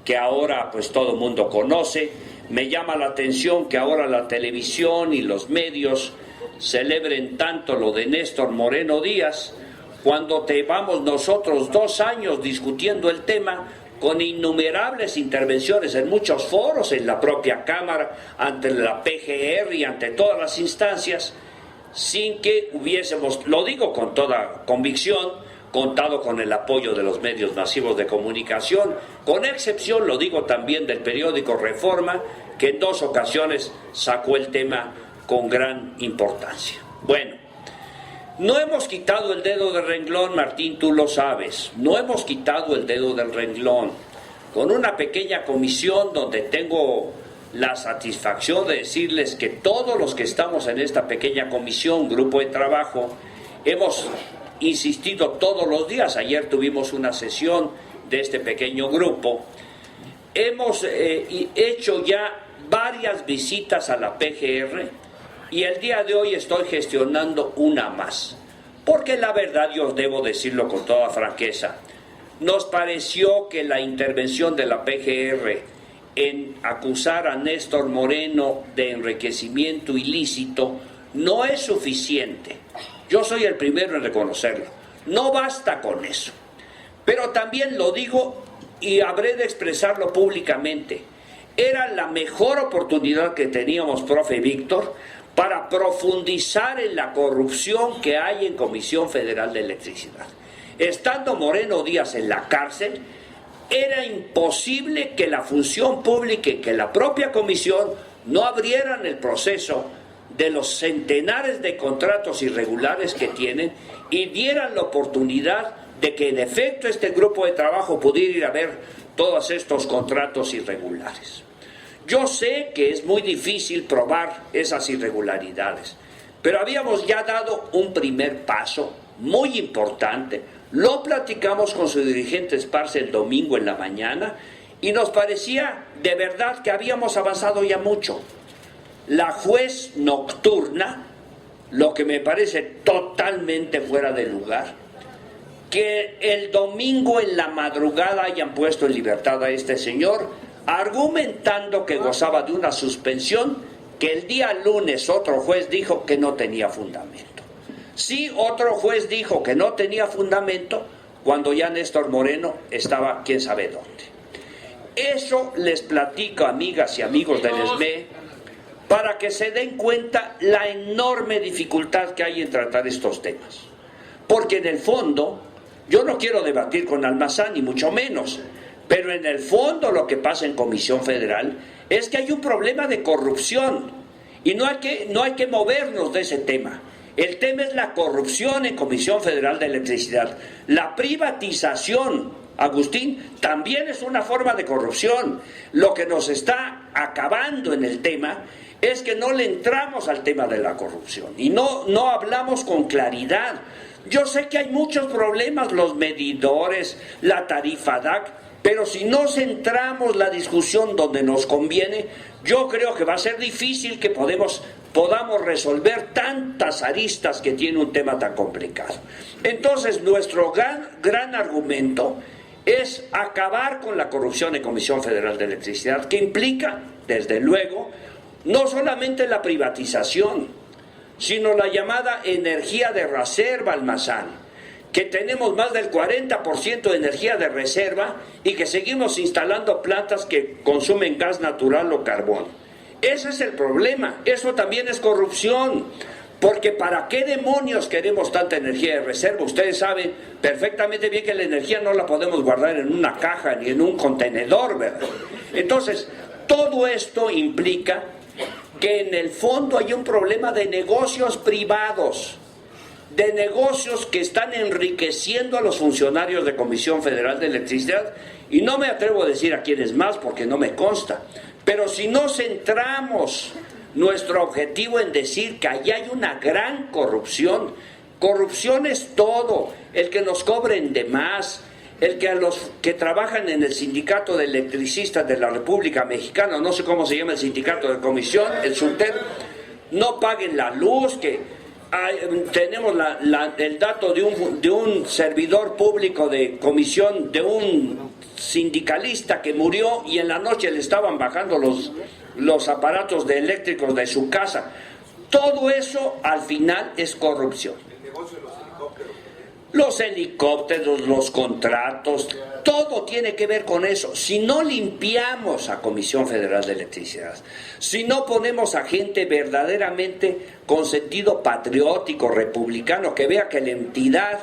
que ahora pues todo el mundo conoce. Me llama la atención que ahora la televisión y los medios celebren tanto lo de Néstor Moreno Díaz, cuando llevamos nosotros 2 años discutiendo el tema, con innumerables intervenciones en muchos foros, en la propia Cámara, ante la PGR y ante todas las instancias, sin que hubiésemos, lo digo con toda convicción, contado con el apoyo de los medios masivos de comunicación, con excepción, lo digo también, del periódico Reforma, que en 2 ocasiones sacó el tema con gran importancia. Bueno, no hemos quitado el dedo del renglón, Martín, tú lo sabes, no hemos quitado el dedo del renglón. Con una pequeña comisión donde tengo la satisfacción de decirles que todos los que estamos en esta pequeña comisión, grupo de trabajo, hemos insistido todos los días. Ayer tuvimos una sesión de este pequeño grupo. Hemos hecho ya varias visitas a la PGR y el día de hoy estoy gestionando una más. Porque la verdad, yo debo decirlo con toda franqueza, nos pareció que la intervención de la PGR en acusar a Néstor Moreno de enriquecimiento ilícito no es suficiente. Yo soy el primero en reconocerlo. No basta con eso. Pero también lo digo y habré de expresarlo públicamente. Era la mejor oportunidad que teníamos, profe Víctor, para profundizar en la corrupción que hay en Comisión Federal de Electricidad. Estando Moreno Díaz en la cárcel, era imposible que la función pública y que la propia comisión no abrieran el proceso de los centenares de contratos irregulares que tienen y dieran la oportunidad de que en efecto este grupo de trabajo pudiera ir a ver todos estos contratos irregulares. Yo sé que es muy difícil probar esas irregularidades, pero habíamos ya dado un primer paso muy importante. Lo platicamos con su dirigente Esparza el domingo en la mañana y nos parecía de verdad que habíamos avanzado ya mucho. La juez nocturna, lo que me parece totalmente fuera de lugar, que el domingo en la madrugada hayan puesto en libertad a este señor, argumentando que gozaba de una suspensión que el día lunes otro juez dijo que no tenía fundamento. Sí, otro juez dijo que no tenía fundamento cuando ya Néstor Moreno estaba quién sabe dónde. Eso les platico, amigas y amigos del ESME, para que se den cuenta la enorme dificultad que hay en tratar estos temas. Porque en el fondo, yo no quiero debatir con Almazán, ni mucho menos, pero en el fondo lo que pasa en Comisión Federal es que hay un problema de corrupción y no hay que movernos de ese tema. El tema es la corrupción en Comisión Federal de Electricidad. La privatización, Agustín, también es una forma de corrupción. Lo que nos está acabando en el tema es que no le entramos al tema de la corrupción y no hablamos con claridad. Yo sé que hay muchos problemas, los medidores, la tarifa DAC, pero si no centramos la discusión donde nos conviene, yo creo que va a ser difícil que podamos resolver tantas aristas que tiene un tema tan complicado. Entonces, nuestro gran argumento es acabar con la corrupción en Comisión Federal de Electricidad, que implica, desde luego, no solamente la privatización, sino la llamada energía de reserva, Almazán, que tenemos más del 40% de energía de reserva y que seguimos instalando plantas que consumen gas natural o carbón. Ese es el problema. Eso también es corrupción. Porque ¿para qué demonios queremos tanta energía de reserva? Ustedes saben perfectamente bien que la energía no la podemos guardar en una caja ni en un contenedor, ¿verdad? Entonces, todo esto implica que en el fondo hay un problema de negocios privados, de negocios que están enriqueciendo a los funcionarios de Comisión Federal de Electricidad, y no me atrevo a decir a quiénes más porque no me consta, pero si no centramos nuestro objetivo en decir que allá hay una gran corrupción. Corrupción es todo, el que nos cobren de más, el que a los que trabajan en el Sindicato de Electricistas de la República Mexicana, no sé cómo se llama el sindicato de comisión, el SUNTER, no paguen la luz, que tenemos el dato de un servidor público de comisión, de un sindicalista que murió y en la noche le estaban bajando los aparatos eléctricos de su casa. Todo eso al final es corrupción. Los helicópteros, los contratos, todo tiene que ver con eso. Si no limpiamos a Comisión Federal de Electricidad, si no ponemos a gente verdaderamente con sentido patriótico, republicano, que vea que la entidad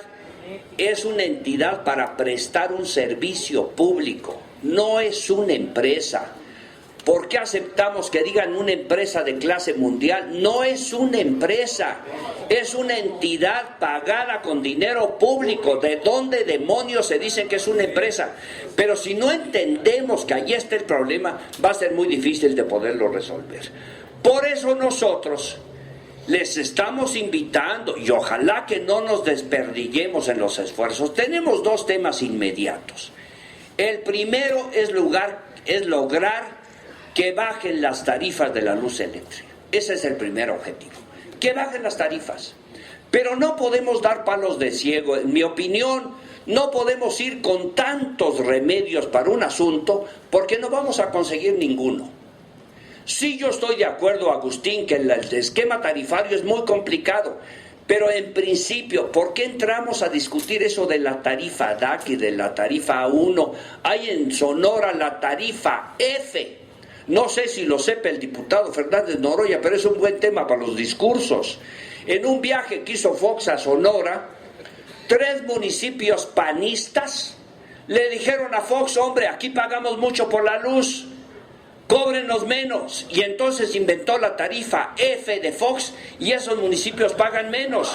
es una entidad para prestar un servicio público, no es una empresa. ¿Por qué aceptamos que digan una empresa de clase mundial? No es una empresa, es una entidad pagada con dinero público. ¿De dónde demonios se dicen que es una empresa? Pero si no entendemos que allí está el problema, va a ser muy difícil de poderlo resolver. Por eso nosotros les estamos invitando, y ojalá que no nos desperdillemos en los esfuerzos. Tenemos dos temas inmediatos. El primero es lograr que bajen las tarifas de la luz eléctrica. Ese es el primer objetivo, que bajen las tarifas. Pero no podemos dar palos de ciego. En mi opinión, no podemos ir con tantos remedios para un asunto porque no vamos a conseguir ninguno. Sí, yo estoy de acuerdo, Agustín, que el esquema tarifario es muy complicado, pero en principio, ¿por qué entramos a discutir eso de la tarifa DAC y de la tarifa 1? Hay en Sonora la tarifa F. No sé si lo sepa el diputado Fernández Noroña, pero es un buen tema para los discursos. En un viaje que hizo Fox a Sonora, 3 municipios panistas le dijeron a Fox: hombre, aquí pagamos mucho por la luz, cóbrenos menos. Y entonces inventó la tarifa F de Fox y esos municipios pagan menos.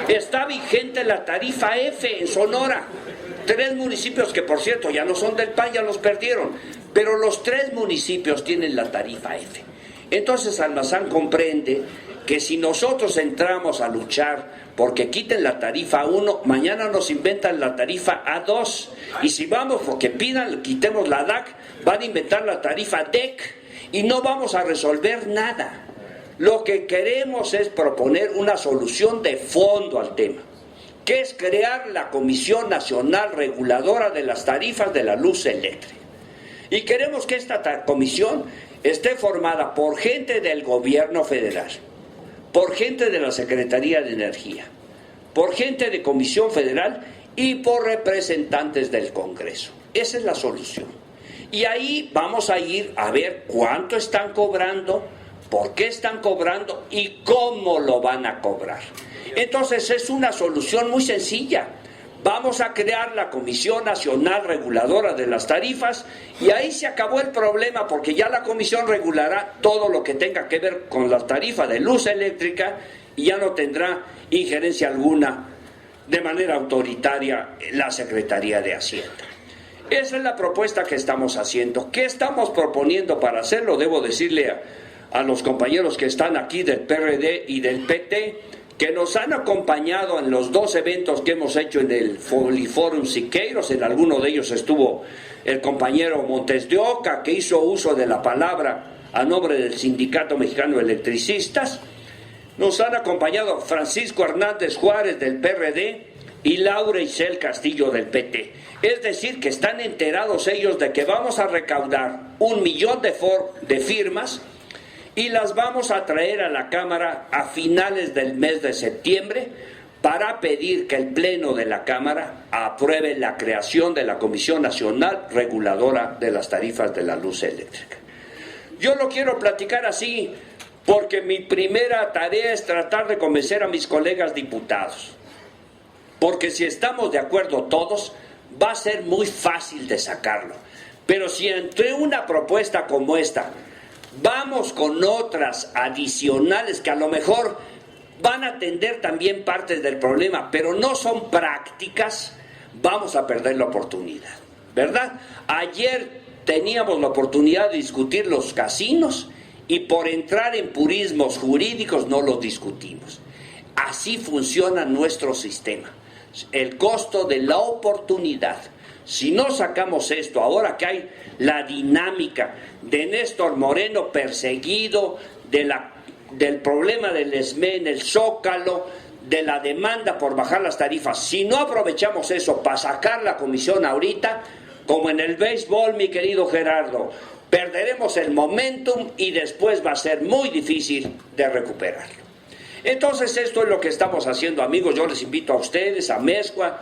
Está vigente la tarifa F en Sonora. 3 municipios que, por cierto, ya no son del PAN, ya los perdieron, pero los 3 municipios tienen la tarifa F. Entonces Almazán comprende que si nosotros entramos a luchar porque quiten la tarifa 1, mañana nos inventan la tarifa A2, y si vamos porque quitemos la DAC, van a inventar la tarifa DEC y no vamos a resolver nada. Lo que queremos es proponer una solución de fondo al tema, que es crear la Comisión Nacional Reguladora de las Tarifas de la Luz Eléctrica. Y queremos que esta comisión esté formada por gente del gobierno federal, por gente de la Secretaría de Energía, por gente de Comisión Federal y por representantes del Congreso. Esa es la solución. Y ahí vamos a ir a ver cuánto están cobrando, por qué están cobrando y cómo lo van a cobrar. Entonces es una solución muy sencilla. Vamos a crear la Comisión Nacional Reguladora de las Tarifas y ahí se acabó el problema, porque ya la comisión regulará todo lo que tenga que ver con la tarifa de luz eléctrica y ya no tendrá injerencia alguna de manera autoritaria la Secretaría de Hacienda. Esa es la propuesta que estamos haciendo. ¿Qué estamos proponiendo para hacerlo? Debo decirle a los compañeros que están aquí del PRD y del PT, que nos han acompañado en los 2 eventos que hemos hecho en el Foliforum Siqueiros. En alguno de ellos estuvo el compañero Montes de Oca, que hizo uso de la palabra a nombre del Sindicato Mexicano de Electricistas. Nos han acompañado Francisco Hernández Juárez del PRD y Laura Isel Castillo del PT. Es decir, que están enterados ellos de que vamos a recaudar 1 millón de firmas y las vamos a traer a la Cámara a finales del mes de septiembre para pedir que el Pleno de la Cámara apruebe la creación de la Comisión Nacional Reguladora de las Tarifas de la Luz Eléctrica. Yo lo quiero platicar así porque mi primera tarea es tratar de convencer a mis colegas diputados, porque si estamos de acuerdo todos, va a ser muy fácil de sacarlo. Pero si entre una propuesta como esta vamos con otras adicionales que a lo mejor van a atender también partes del problema, pero no son prácticas, vamos a perder la oportunidad, ¿verdad? Ayer teníamos la oportunidad de discutir los casinos y por entrar en purismos jurídicos no los discutimos. Así funciona nuestro sistema. El costo de la oportunidad. Si no sacamos esto, ahora que hay la dinámica de Néstor Moreno perseguido, del problema del ESME en el Zócalo, de la demanda por bajar las tarifas, si no aprovechamos eso para sacar la comisión ahorita, como en el béisbol, mi querido Gerardo, perderemos el momentum y después va a ser muy difícil de recuperarlo. Entonces esto es lo que estamos haciendo, amigos. Yo les invito a ustedes, a Mezcua,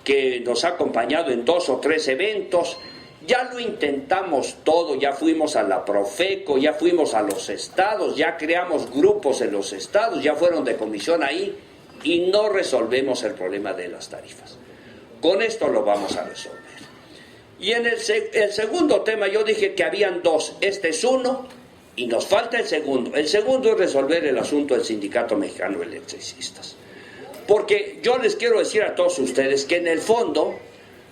que nos ha acompañado en 2 o 3 eventos. Ya lo intentamos todo, ya fuimos a la Profeco, ya fuimos a los estados, ya creamos grupos en los estados, ya fueron de comisión ahí y no resolvemos el problema de las tarifas. Con esto lo vamos a resolver. Y en el segundo tema yo dije que habían 2, este es uno y nos falta el segundo. El segundo es resolver el asunto del Sindicato Mexicano de Electricistas. Porque yo les quiero decir a todos ustedes que en el fondo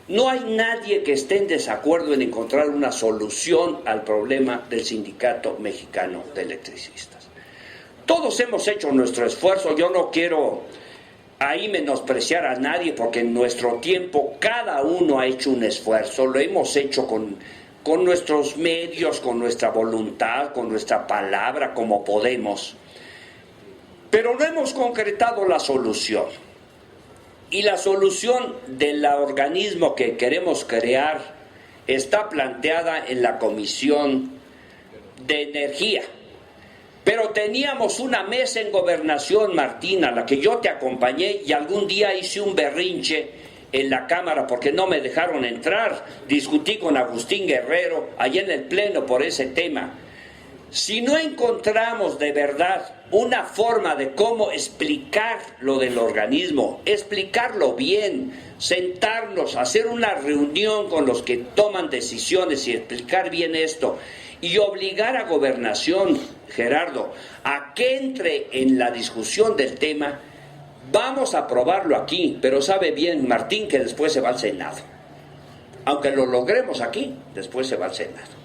no hay nadie que esté en desacuerdo en encontrar una solución al problema del Sindicato Mexicano de Electricistas. Todos hemos hecho nuestro esfuerzo, yo no quiero ahí menospreciar a nadie porque en nuestro tiempo cada uno ha hecho un esfuerzo, lo hemos hecho con nuestros medios, con nuestra voluntad, con nuestra palabra, como podemos. Pero no hemos concretado la solución. Y la solución del organismo que queremos crear está planteada en la Comisión de Energía. Pero teníamos una mesa en Gobernación, Martín, a la que yo te acompañé y algún día hice un berrinche en la Cámara porque no me dejaron entrar. Discutí con Agustín Guerrero allá en el Pleno por ese tema. Si no encontramos de verdad una forma de cómo explicar lo del organismo, explicarlo bien, sentarnos, hacer una reunión con los que toman decisiones y explicar bien esto, y obligar a Gobernación, Gerardo, a que entre en la discusión del tema, vamos a aprobarlo aquí, pero sabe bien Martín que después se va al Senado. Aunque lo logremos aquí, después se va al Senado.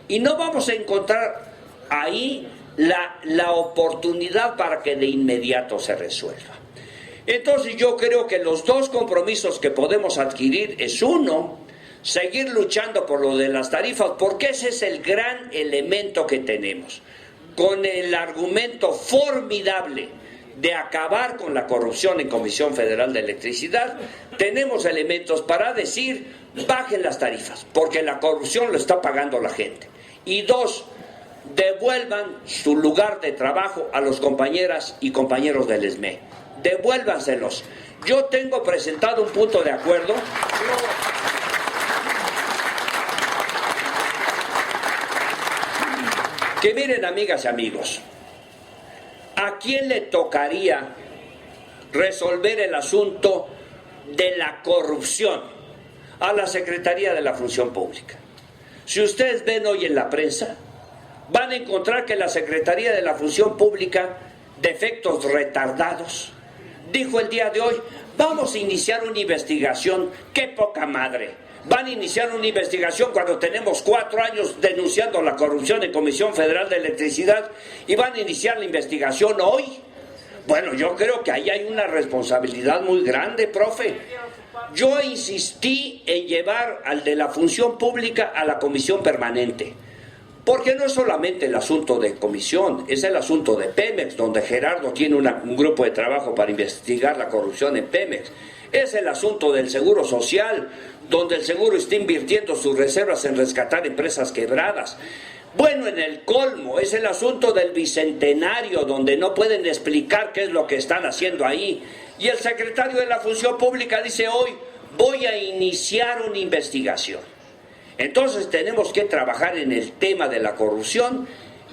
Y no vamos a encontrar ahí la oportunidad para que de inmediato se resuelva. Entonces yo creo que los 2 compromisos que podemos adquirir es uno, seguir luchando por lo de las tarifas, porque ese es el gran elemento que tenemos, con el argumento formidable de acabar con la corrupción en Comisión Federal de Electricidad. Tenemos elementos para decir, bajen las tarifas, porque la corrupción lo está pagando la gente. Y 2, devuelvan su lugar de trabajo a los compañeras y compañeros del ESME. Devuélvanselos. Yo tengo presentado un punto de acuerdo. Que miren, amigas y amigos, ¿a quién le tocaría resolver el asunto de la corrupción? A la Secretaría de la Función Pública. Si ustedes ven hoy en la prensa, van a encontrar que la Secretaría de la Función Pública, defectos retardados, dijo el día de hoy, vamos a iniciar una investigación. ¡Qué poca madre! Van a iniciar una investigación cuando tenemos 4 años denunciando la corrupción en Comisión Federal de Electricidad y van a iniciar la investigación hoy. Bueno, yo creo que ahí hay una responsabilidad muy grande, profe. Yo insistí en llevar al de la Función Pública a la Comisión Permanente. Porque no es solamente el asunto de comisión, es el asunto de Pemex, donde Gerardo tiene un grupo de trabajo para investigar la corrupción en Pemex. Es el asunto del Seguro Social, donde el Seguro está invirtiendo sus reservas en rescatar empresas quebradas. Bueno, en el colmo, es el asunto del Bicentenario, donde no pueden explicar qué es lo que están haciendo ahí. Y el secretario de la Función Pública dice hoy, voy a iniciar una investigación. Entonces tenemos que trabajar en el tema de la corrupción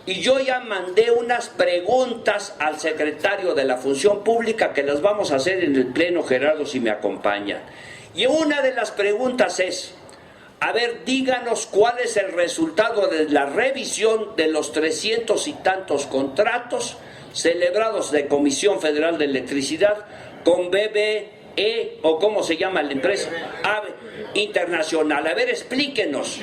y yo ya mandé unas preguntas al secretario de la Función Pública que las vamos a hacer en el Pleno, Gerardo, si me acompañan. Y una de las preguntas es, a ver, díganos cuál es el resultado de la revisión de los 300 y tantos contratos celebrados de Comisión Federal de Electricidad con BBE, o cómo se llama la empresa, internacional. A ver, explíquenos,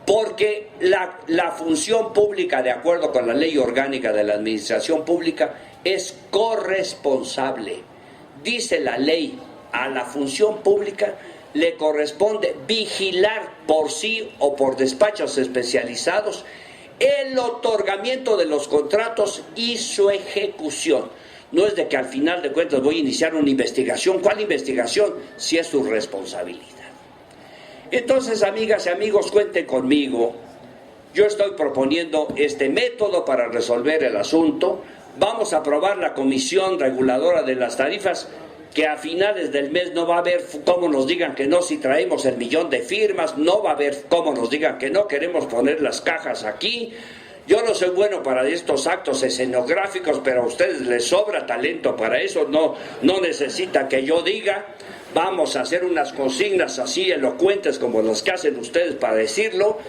porque la función pública, de acuerdo con la ley orgánica de la administración pública, es corresponsable. Dice la ley, a la función pública le corresponde vigilar por sí o por despachos especializados el otorgamiento de los contratos y su ejecución. No es de que al final de cuentas voy a iniciar una investigación. ¿Cuál investigación? Si es su responsabilidad. Entonces, amigas y amigos, cuenten conmigo. Yo estoy proponiendo este método para resolver el asunto. Vamos a aprobar la Comisión Reguladora de las Tarifas, que a finales del mes no va a haber cómo nos digan que no si traemos el 1,000,000 de firmas, no va a haber cómo nos digan que no queremos poner las cajas aquí. Yo no soy bueno para estos actos escenográficos, pero a ustedes les sobra talento para eso, no necesitan que yo diga. Vamos a hacer unas consignas así elocuentes como las que hacen ustedes para decirlo,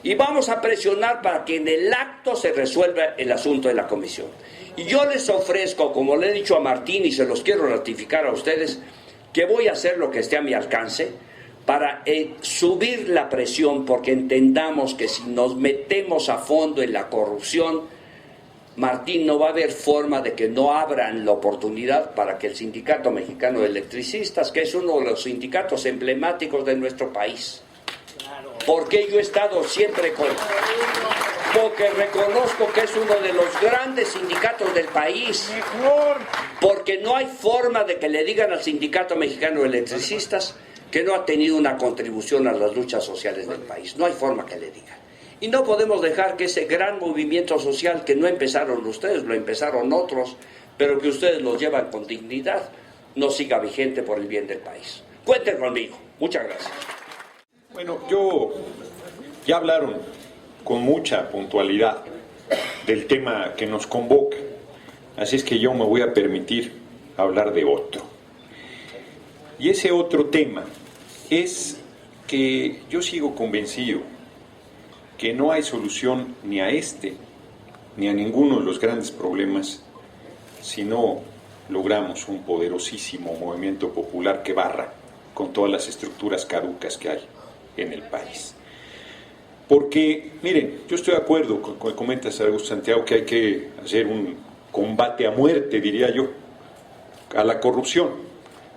y vamos a presionar para que en el acto se resuelva el asunto de la comisión. Y yo les ofrezco, como le he dicho a Martín y se los quiero ratificar a ustedes, que voy a hacer lo que esté a mi alcance para subir la presión, porque entendamos que si nos metemos a fondo en la corrupción, Martín, no va a haber forma de que no abran la oportunidad para que el Sindicato Mexicano de Electricistas, que es uno de los sindicatos emblemáticos de nuestro país, porque yo he estado siempre con... porque reconozco que es uno de los grandes sindicatos del país, porque no hay forma de que le digan al Sindicato Mexicano de Electricistas que no ha tenido una contribución a las luchas sociales del país. No hay forma que le digan. Y no podemos dejar que ese gran movimiento social, que no empezaron ustedes, lo empezaron otros, pero que ustedes lo llevan con dignidad, no siga vigente por el bien del país. Cuenten conmigo. Muchas gracias. Bueno, ya hablaron con mucha puntualidad del tema que nos convoca, así es que yo me voy a permitir hablar de otro. Y ese otro tema es que yo sigo convencido que no hay solución ni a este ni a ninguno de los grandes problemas si no logramos un poderosísimo movimiento popular que barra con todas las estructuras caducas que hay en el país. Porque, miren, yo estoy de acuerdo con lo que comenta Augusto Santiago, que hay que hacer un combate a muerte, diría yo, a la corrupción,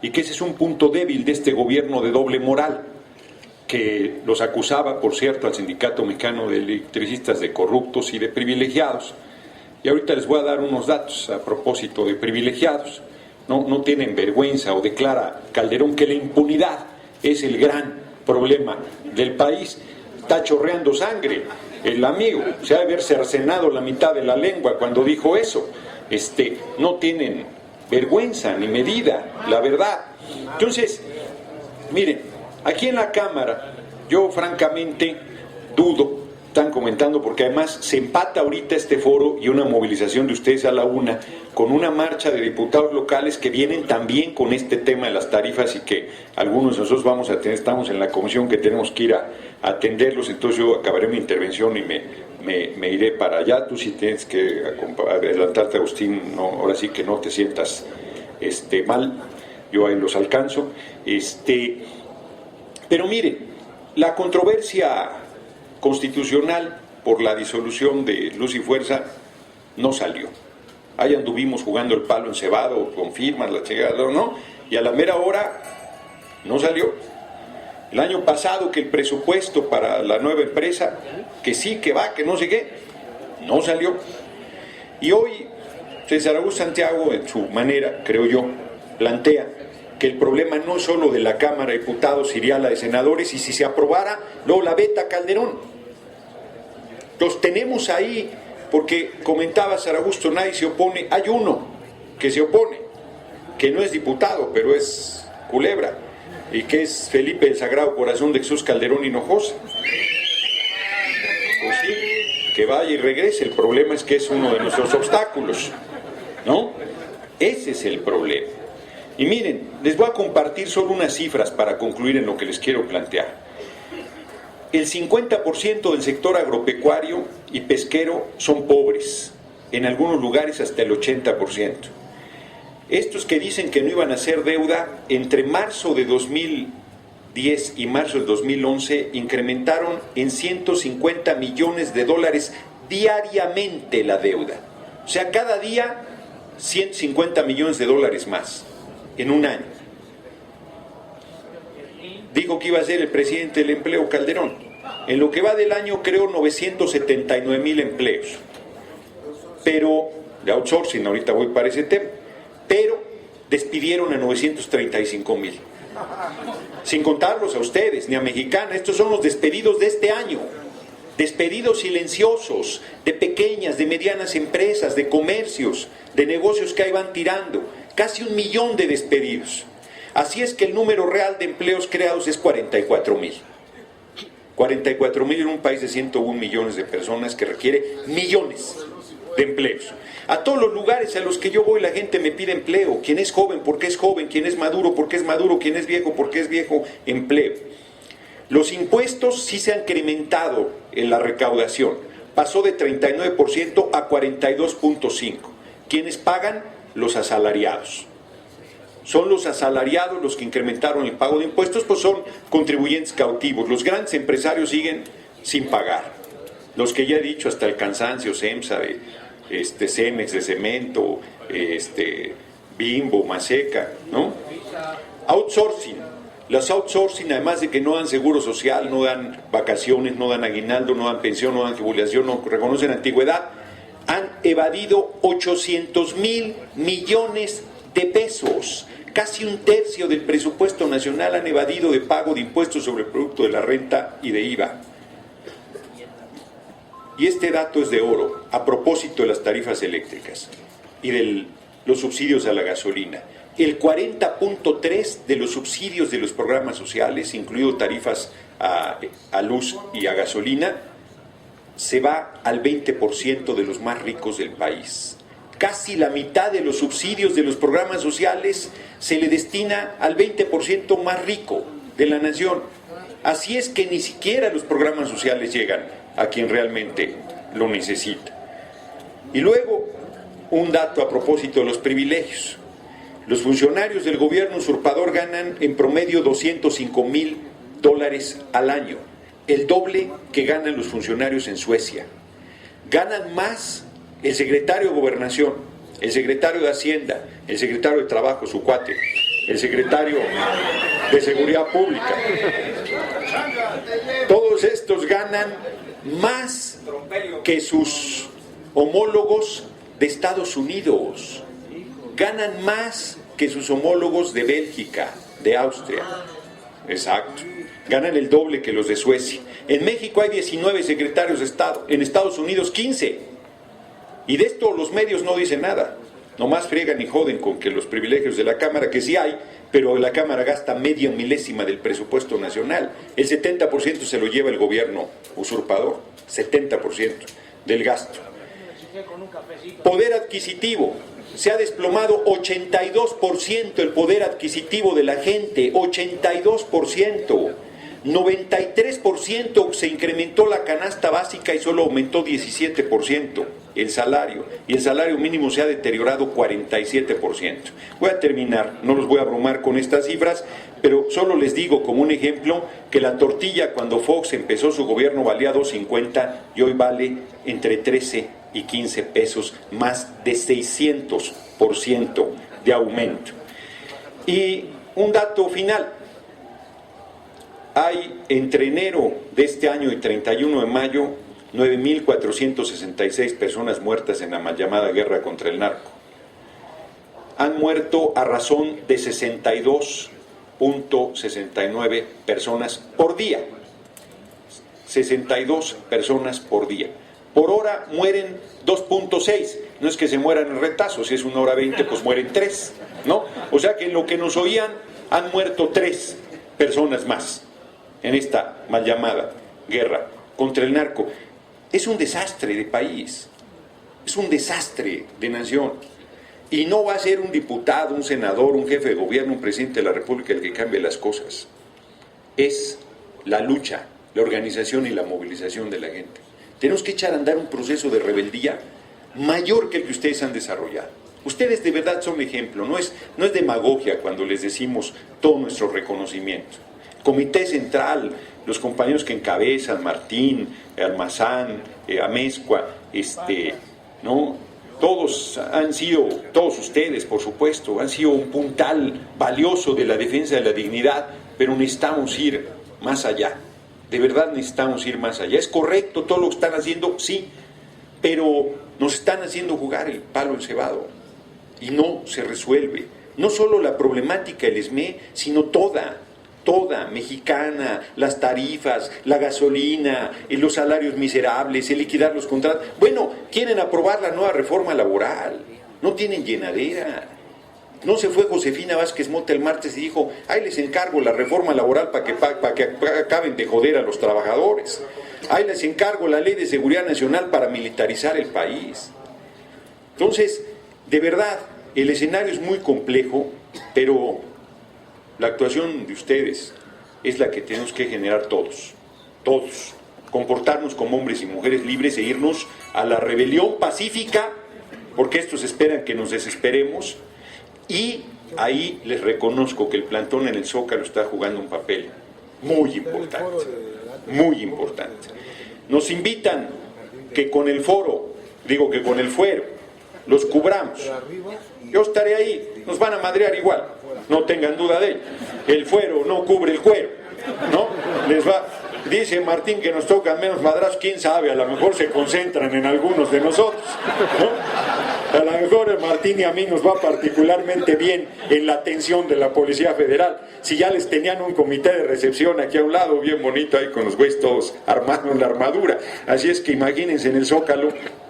y que ese es un punto débil de este gobierno de doble moral, que los acusaba, por cierto, al Sindicato Mexicano de Electricistas de corruptos y de privilegiados. Y ahorita les voy a dar unos datos a propósito de privilegiados. No tienen vergüenza, o declara Calderón que la impunidad es el gran problema del país. Está chorreando sangre el amigo, se ha de haber cercenado la mitad de la lengua cuando dijo eso. No tienen vergüenza ni medida, la verdad. Entonces, miren, aquí en la Cámara, yo francamente dudo, están comentando, porque además se empata ahorita este foro y una movilización de ustedes a la una, con una marcha de diputados locales que vienen también con este tema de las tarifas, y que algunos de nosotros vamos a tener, estamos en la comisión que tenemos que ir a atenderlos. Entonces yo acabaré mi intervención y me iré para allá. Tú sí tienes que adelantarte, Agustín, no, ahora sí que no te sientas mal, yo ahí los alcanzo. Pero miren, la controversia constitucional por la disolución de Luz y Fuerza no salió. Ahí anduvimos jugando el palo encebado con firmas, la chingada, ¿no? Y a la mera hora no salió. El año pasado, que el presupuesto para la nueva empresa, que sí, que va, que no sé qué, no salió. Y hoy César Augusto Santiago, en su manera, creo yo, plantea que el problema no es solo de la Cámara de Diputados, iría a la de Senadores, y si se aprobara, luego la veta Calderón. Los tenemos ahí, porque comentaba César Augusto, nadie se opone. Hay uno que se opone, que no es diputado, pero es culebra, y que es Felipe del Sagrado Corazón de Jesús Calderón Hinojosa. Pues sí, que vaya y regrese. El problema es que es uno de nuestros obstáculos, ¿no? Ese es el problema. Y miren, les voy a compartir solo unas cifras para concluir en lo que les quiero plantear. El 50% del sector agropecuario y pesquero son pobres, en algunos lugares hasta el 80%. Estos que dicen que no iban a hacer deuda, entre marzo de 2010 y marzo de 2011 incrementaron en $150 millones diariamente la deuda. O sea, cada día $150 millones más en un año. dijo que iba a ser el presidente del empleo Calderón. En lo que va del año creó 979,000 empleos, pero de outsourcing, ahorita voy para ese tema, pero despidieron a 935,000. Sin contarlos a ustedes, ni a Mexicana. Estos son los despedidos de este año. Despedidos silenciosos de pequeñas, de medianas empresas, de comercios, de negocios que ahí van tirando. Casi 1 millón de despedidos. Así es que el número real de empleos creados es 44,000. 44,000 en un país de 101 millones de personas que requiere millones de empleos. A todos los lugares a los que yo voy la gente me pide empleo. Quien es joven, porque es joven. Quien es maduro, porque es maduro. Quien es viejo, porque es viejo, empleo. Los impuestos sí se han incrementado en la recaudación. Pasó de 39% a 42.5%. ¿Quiénes pagan? Los asalariados. Son los asalariados los que incrementaron el pago de impuestos, pues son contribuyentes cautivos. Los grandes empresarios siguen sin pagar. Los que ya he dicho hasta el cansancio, CEMSA, Cemex de cemento, Bimbo, Maseca, ¿no? Outsourcing. Los outsourcing, además de que no dan seguro social, no dan vacaciones, no dan aguinaldo, no dan pensión, no dan jubilación, no reconocen antigüedad, han evadido 800,000 millones de pesos. Casi 1/3 del presupuesto nacional han evadido de pago de impuestos sobre el producto de la renta y de IVA. Y este dato es de oro, a propósito de las tarifas eléctricas y de los subsidios a la gasolina. El 40.3% de los subsidios de los programas sociales, incluido tarifas a luz y a gasolina, se va al 20% de los más ricos del país. Casi la mitad de los subsidios de los programas sociales se le destina al 20% más rico de la nación. Así es que ni siquiera los programas sociales llegan a quien realmente lo necesita. Y luego, un dato a propósito de los privilegios. Los funcionarios del gobierno usurpador ganan en promedio $205,000 al año, el doble que ganan los funcionarios en Suecia. Ganan más el secretario de Gobernación, el secretario de Hacienda, el secretario de Trabajo, su cuate, el secretario de Seguridad Pública. Todos estos ganan más que sus homólogos de Estados Unidos. Ganan más que sus homólogos de Bélgica, de Austria. Exacto. Ganan el doble que los de Suecia. En México hay 19 secretarios de Estado, en Estados Unidos 15. Y de esto los medios no dicen nada. Nomás friegan y joden con que los privilegios de la Cámara, que sí hay, pero la Cámara gasta media milésima del presupuesto nacional. El 70% se lo lleva el gobierno usurpador. 70% del gasto. Poder adquisitivo. Se ha desplomado 82% el poder adquisitivo de la gente. 82%. 93% se incrementó la canasta básica y solo aumentó 17% el salario. Y el salario mínimo se ha deteriorado 47%. Voy a terminar, no los voy a abrumar con estas cifras, pero solo les digo como un ejemplo que la tortilla cuando Fox empezó su gobierno valía $2.50 y hoy vale entre 13 y 15 pesos, más de 600% de aumento. Y un dato final. Hay entre enero de este año y 31 de mayo 9,466 personas muertas en la mal llamada guerra contra el narco. Han muerto a razón de 62.69 personas por día. 62 personas por día. Por hora mueren 2.6. No es que se mueran en retazo, si es 1 hora 20, pues mueren 3, ¿no? O sea que en lo que nos oían han muerto 3 personas más en esta mal llamada guerra contra el narco. Es un desastre de país, es un desastre de nación. Y no va a ser un diputado, un senador, un jefe de gobierno, un presidente de la República el que cambie las cosas. Es la lucha, la organización y la movilización de la gente. Tenemos que echar a andar un proceso de rebeldía mayor que el que ustedes han desarrollado. Ustedes de verdad son ejemplo, no es demagogia cuando les decimos todo nuestro reconocimiento. Comité Central, los compañeros que encabezan, Martín, Almazán, Amezcua, ¿no? Todos han sido, todos ustedes por supuesto, han sido un puntal valioso de la defensa de la dignidad pero necesitamos ir más allá. De verdad necesitamos ir más allá. Es correcto todo lo que están haciendo, sí, pero nos están haciendo jugar el palo encebado y no se resuelve. No solo la problemática del SME, sino toda, mexicana, las tarifas, la gasolina, los salarios miserables, el liquidar los contratos. Bueno, quieren aprobar la nueva reforma laboral, no tienen llenadera. No se fue Josefina Vázquez Mota el martes y dijo, ahí les encargo la reforma laboral para que acaben de joder a los trabajadores. Ahí les encargo la ley de seguridad nacional para militarizar el país. Entonces, de verdad, el escenario es muy complejo, pero la actuación de ustedes es la que tenemos que generar todos, comportarnos como hombres y mujeres libres e irnos a la rebelión pacífica, porque estos esperan que nos desesperemos, y ahí les reconozco que el plantón en el Zócalo está jugando un papel muy importante, muy importante. Nos invitan que con el fuero, los cubramos. Yo estaré ahí, nos van a madrear igual, no tengan duda de ello. El fuero no cubre el cuero, ¿no? Dice Martín que nos tocan menos madrazos, quién sabe, a lo mejor se concentran en algunos de nosotros, ¿no? A lo mejor a Martín y a mí nos va particularmente bien en la atención de la Policía Federal. Si ya les tenían un comité de recepción aquí a un lado, bien bonito ahí con los güeyes todos armados en la armadura. Así es que imagínense en el Zócalo,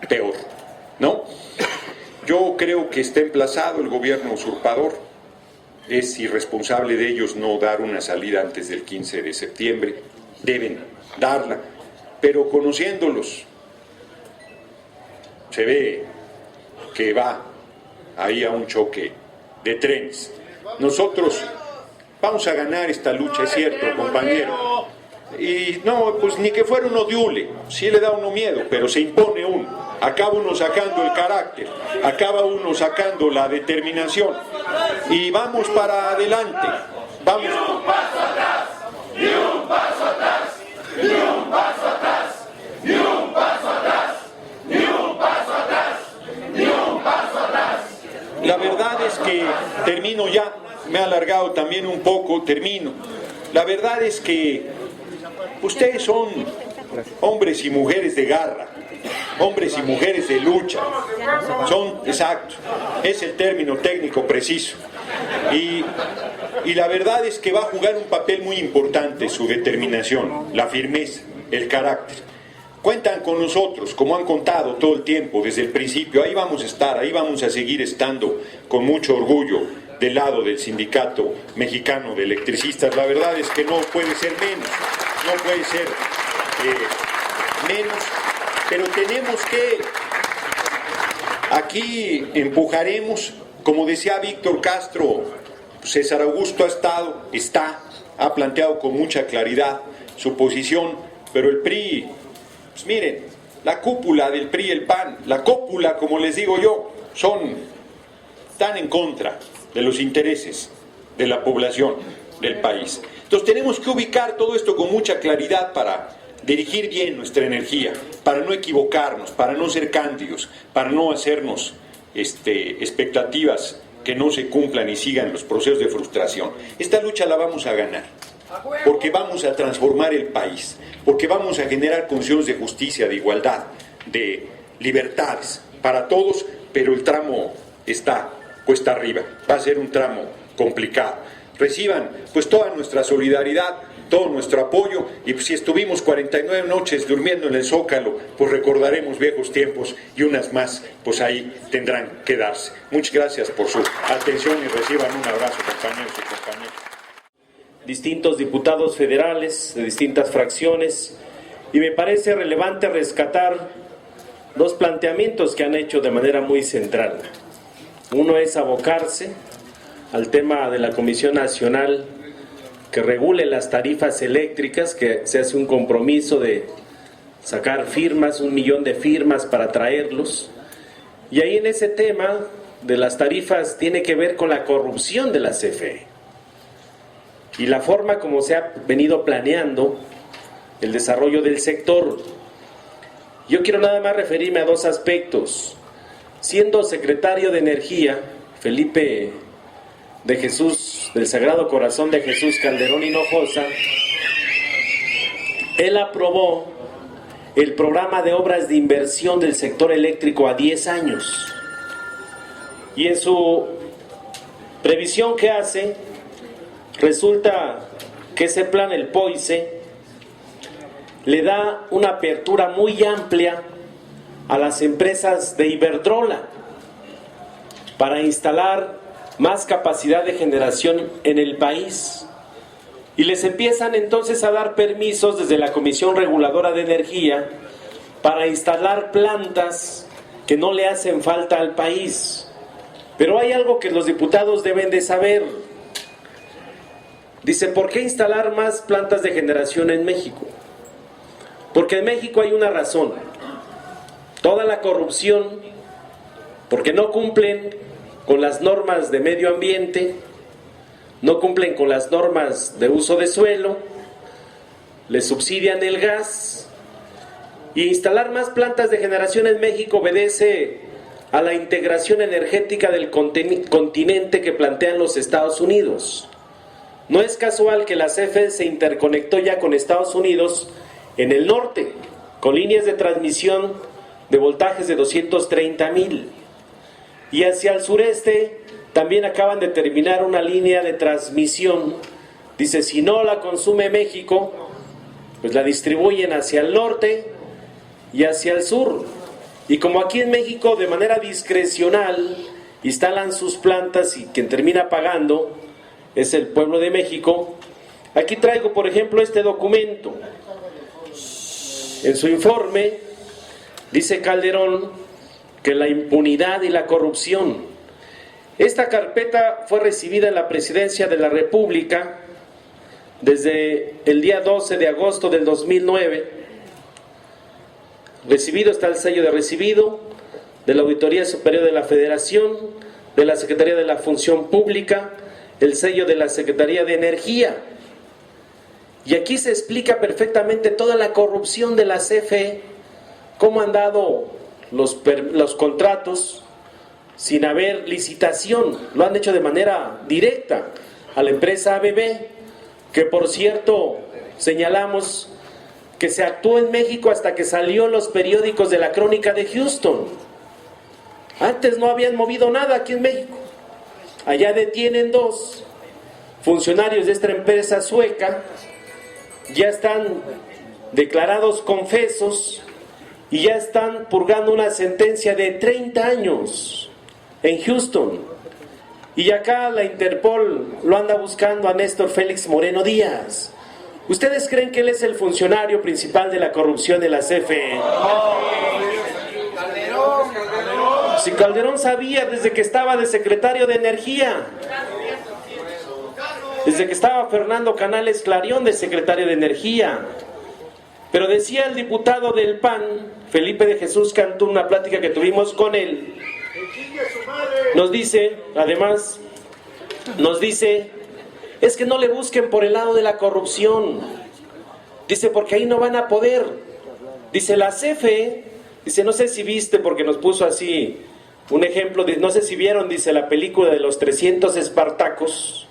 peor, ¿no? Yo creo que está emplazado el gobierno usurpador. Es irresponsable de ellos no dar una salida antes del 15 de septiembre. Deben darla, pero conociéndolos, se ve que va ahí a un choque de trenes. Nosotros vamos a ganar esta lucha, es cierto, compañero. Y no, pues ni que fuera uno de hule, sí le da uno miedo, pero se impone uno. Acaba uno sacando el carácter, acaba uno sacando la determinación. Y vamos para adelante. Vamos. Ni un paso atrás, ni un paso atrás, ni un paso atrás, ni un paso atrás, ni un paso atrás, ni un paso atrás. La verdad es que, termino ya, me he alargado también un poco, termino. La verdad es que ustedes son hombres y mujeres de garra, hombres y mujeres de lucha. Son, exacto, es el término técnico preciso. Y la verdad es que va a jugar un papel muy importante su determinación, la firmeza, el carácter. Cuentan con nosotros, como han contado todo el tiempo, desde el principio. Ahí vamos a estar, ahí vamos a seguir estando con mucho orgullo del lado del Sindicato Mexicano de Electricistas. La verdad es que no puede ser menos, no puede ser menos, pero tenemos que, aquí empujaremos, como decía Víctor Castro, César Augusto ha planteado con mucha claridad su posición, pero el PRI, pues miren, la cúpula del PRI y el PAN, la cópula, como les digo yo, están en contra de los intereses de la población del país. Entonces tenemos que ubicar todo esto con mucha claridad para dirigir bien nuestra energía, para no equivocarnos, para no ser cándidos, para no hacernos expectativas que no se cumplan y sigan los procesos de frustración. Esta lucha la vamos a ganar, porque vamos a transformar el país, porque vamos a generar condiciones de justicia, de igualdad, de libertades para todos, pero el tramo está cuesta arriba, va a ser un tramo complicado. Reciban pues toda nuestra solidaridad, todo nuestro apoyo, y pues, si estuvimos 49 noches durmiendo en el Zócalo, pues recordaremos viejos tiempos y unas más, pues ahí tendrán que darse. Muchas gracias por su atención y reciban un abrazo, compañeros y compañeras. Distintos diputados federales de distintas fracciones, y me parece relevante rescatar dos planteamientos que han hecho de manera muy central. Uno es abocarse al tema de la Comisión Nacional que regule las tarifas eléctricas, que se hace un compromiso de sacar firmas, 1 millón de firmas para traerlos. Y ahí en ese tema de las tarifas tiene que ver con la corrupción de la CFE y la forma como se ha venido planeando el desarrollo del sector. Yo quiero nada más referirme a dos aspectos. Siendo secretario de Energía, Felipe de Jesús, del Sagrado Corazón de Jesús Calderón Hinojosa, él aprobó el programa de obras de inversión del sector eléctrico a 10 años. Y en su previsión que hace, resulta que ese plan, el POICE, le da una apertura muy amplia a las empresas de Iberdrola para instalar más capacidad de generación en el país. Y les empiezan entonces a dar permisos desde la Comisión Reguladora de Energía para instalar plantas que no le hacen falta al país. Pero hay algo que los diputados deben de saber. Dice, ¿por qué instalar más plantas de generación en México? Porque en México hay una razón. Toda la corrupción, porque no cumplen con las normas de medio ambiente, no cumplen con las normas de uso de suelo, les subsidian el gas, y instalar más plantas de generación en México obedece a la integración energética del continente que plantean los Estados Unidos. No es casual que la CFE se interconectó ya con Estados Unidos en el norte, con líneas de transmisión de voltajes de 230,000. Y hacia el sureste también acaban de terminar una línea de transmisión. Dice, si no la consume México, pues la distribuyen hacia el norte y hacia el sur. Y como aquí en México de manera discrecional instalan sus plantas y quien termina pagando es el pueblo de México, aquí traigo por ejemplo este documento. En su informe dice Calderón que la impunidad y la corrupción. Esta carpeta fue recibida en la Presidencia de la República desde el día 12 de agosto del 2009. Recibido está el sello de recibido de la Auditoría Superior de la Federación, de la Secretaría de la Función Pública, el sello de la Secretaría de Energía. Y aquí se explica perfectamente toda la corrupción de la CFE, cómo han dado los contratos sin haber licitación, lo han hecho de manera directa a la empresa ABB, que por cierto señalamos que se actuó en México hasta que salió en los periódicos de la Crónica de Houston. Antes no habían movido nada aquí en México. Allá detienen 2 funcionarios de esta empresa sueca, ya están declarados confesos y ya están purgando una sentencia de 30 años en Houston. Y acá la Interpol lo anda buscando a Néstor Félix Moreno Díaz. ¿Ustedes creen que él es el funcionario principal de la corrupción de la CFE? Si Calderón sabía desde que estaba de secretario de Energía, desde que estaba Fernando Canales Clarión de secretario de Energía. Pero decía el diputado del PAN, Felipe de Jesús Cantú, una plática que tuvimos con él, nos dice, además, es que no le busquen por el lado de la corrupción. Dice, porque ahí no van a poder. Dice, la CFE, dice, no sé si viste, porque nos puso así un ejemplo, no sé si vieron, dice, la película de los 300 Espartacos.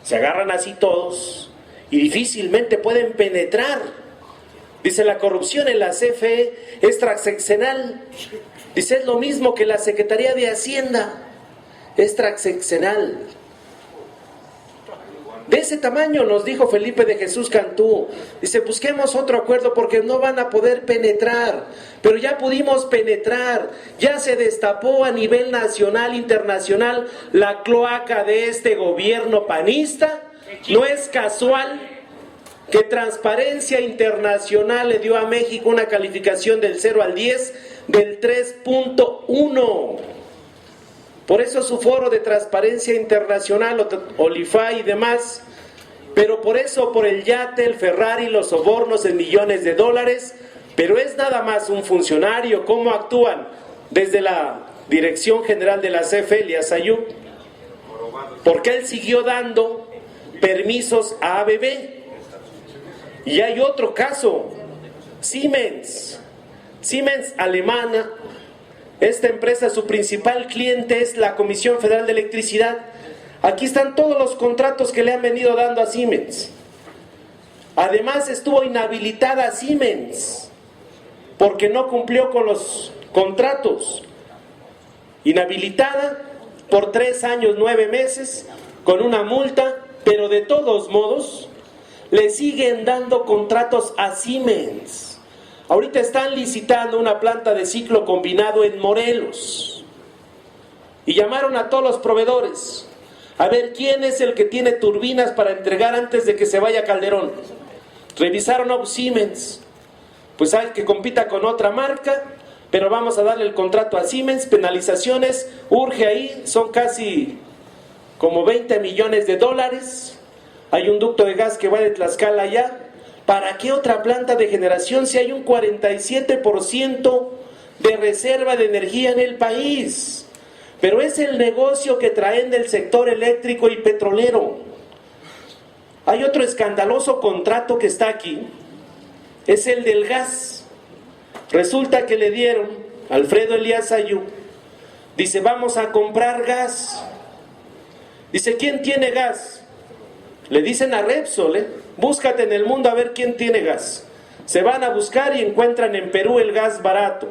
Se agarran así todos y difícilmente pueden penetrar. Dice, la corrupción en la CFE es transeccional. Dice, es lo mismo que la Secretaría de Hacienda. Es transeccional. De ese tamaño, nos dijo Felipe de Jesús Cantú. Dice, busquemos otro acuerdo porque no van a poder penetrar. Pero ya pudimos penetrar. Ya se destapó a nivel nacional, internacional, la cloaca de este gobierno panista. No es casual que Transparencia Internacional le dio a México una calificación del 0 al 10 del 3.1. Por eso su foro de Transparencia Internacional, Olify y demás, pero por eso, por el yate, el Ferrari, los sobornos en millones de dólares, pero es nada más un funcionario. ¿Cómo actúan? Desde la Dirección General de la CFE, Elías Ayub, porque él siguió dando permisos a ABB. Y hay otro caso, Siemens alemana. Esta empresa, su principal cliente es la Comisión Federal de Electricidad. Aquí están todos los contratos que le han venido dando a Siemens. Además estuvo inhabilitada Siemens porque no cumplió con los contratos. Inhabilitada por 3 años 9 meses con una multa, pero de todos modos le siguen dando contratos a Siemens. Ahorita están licitando una planta de ciclo combinado en Morelos y llamaron a todos los proveedores a ver quién es el que tiene turbinas para entregar antes de que se vaya Calderón. Revisaron a Siemens, pues hay que compita con otra marca, pero vamos a darle el contrato a Siemens. Penalizaciones, urge ahí, son casi como 20 millones de dólares. Hay un ducto de gas que va de Tlaxcala allá. ¿Para qué otra planta de generación si hay un 47% de reserva de energía en el país? Pero es el negocio que traen del sector eléctrico y petrolero. Hay otro escandaloso contrato que está aquí, es el del gas. Resulta que le dieron, Alfredo Elías Ayú, dice, vamos a comprar gas. Dice, ¿quién tiene gas? Le dicen a Repsol, búscate en el mundo a ver quién tiene gas. Se van a buscar y encuentran en Perú el gas barato.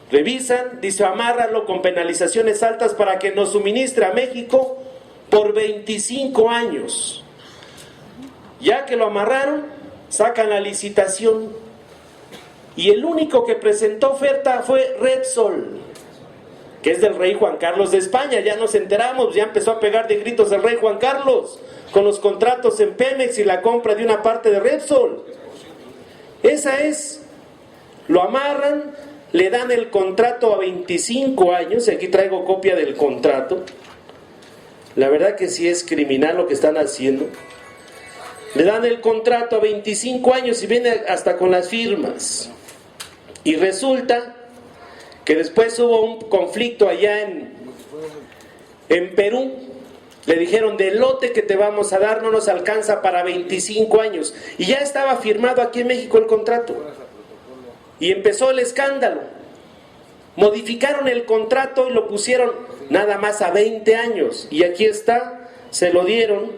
Revisan, dice, amárralo con penalizaciones altas para que nos suministre a México por 25 años. Ya que lo amarraron, sacan la licitación. Y el único que presentó oferta fue Repsol, que es del rey Juan Carlos de España. Ya nos enteramos, ya empezó a pegar de gritos el rey Juan Carlos con los contratos en Pemex y la compra de una parte de Repsol. Esa es, lo amarran, le dan el contrato a 25 años, y aquí traigo copia del contrato. La verdad que sí es criminal lo que están haciendo. Le dan el contrato a 25 años y viene hasta con las firmas. Y resulta que después hubo un conflicto allá en Perú. Le dijeron, del lote que te vamos a dar no nos alcanza para 25 años. Y ya estaba firmado aquí en México el contrato. Y empezó el escándalo. Modificaron el contrato y lo pusieron nada más a 20 años. Y aquí está, se lo dieron.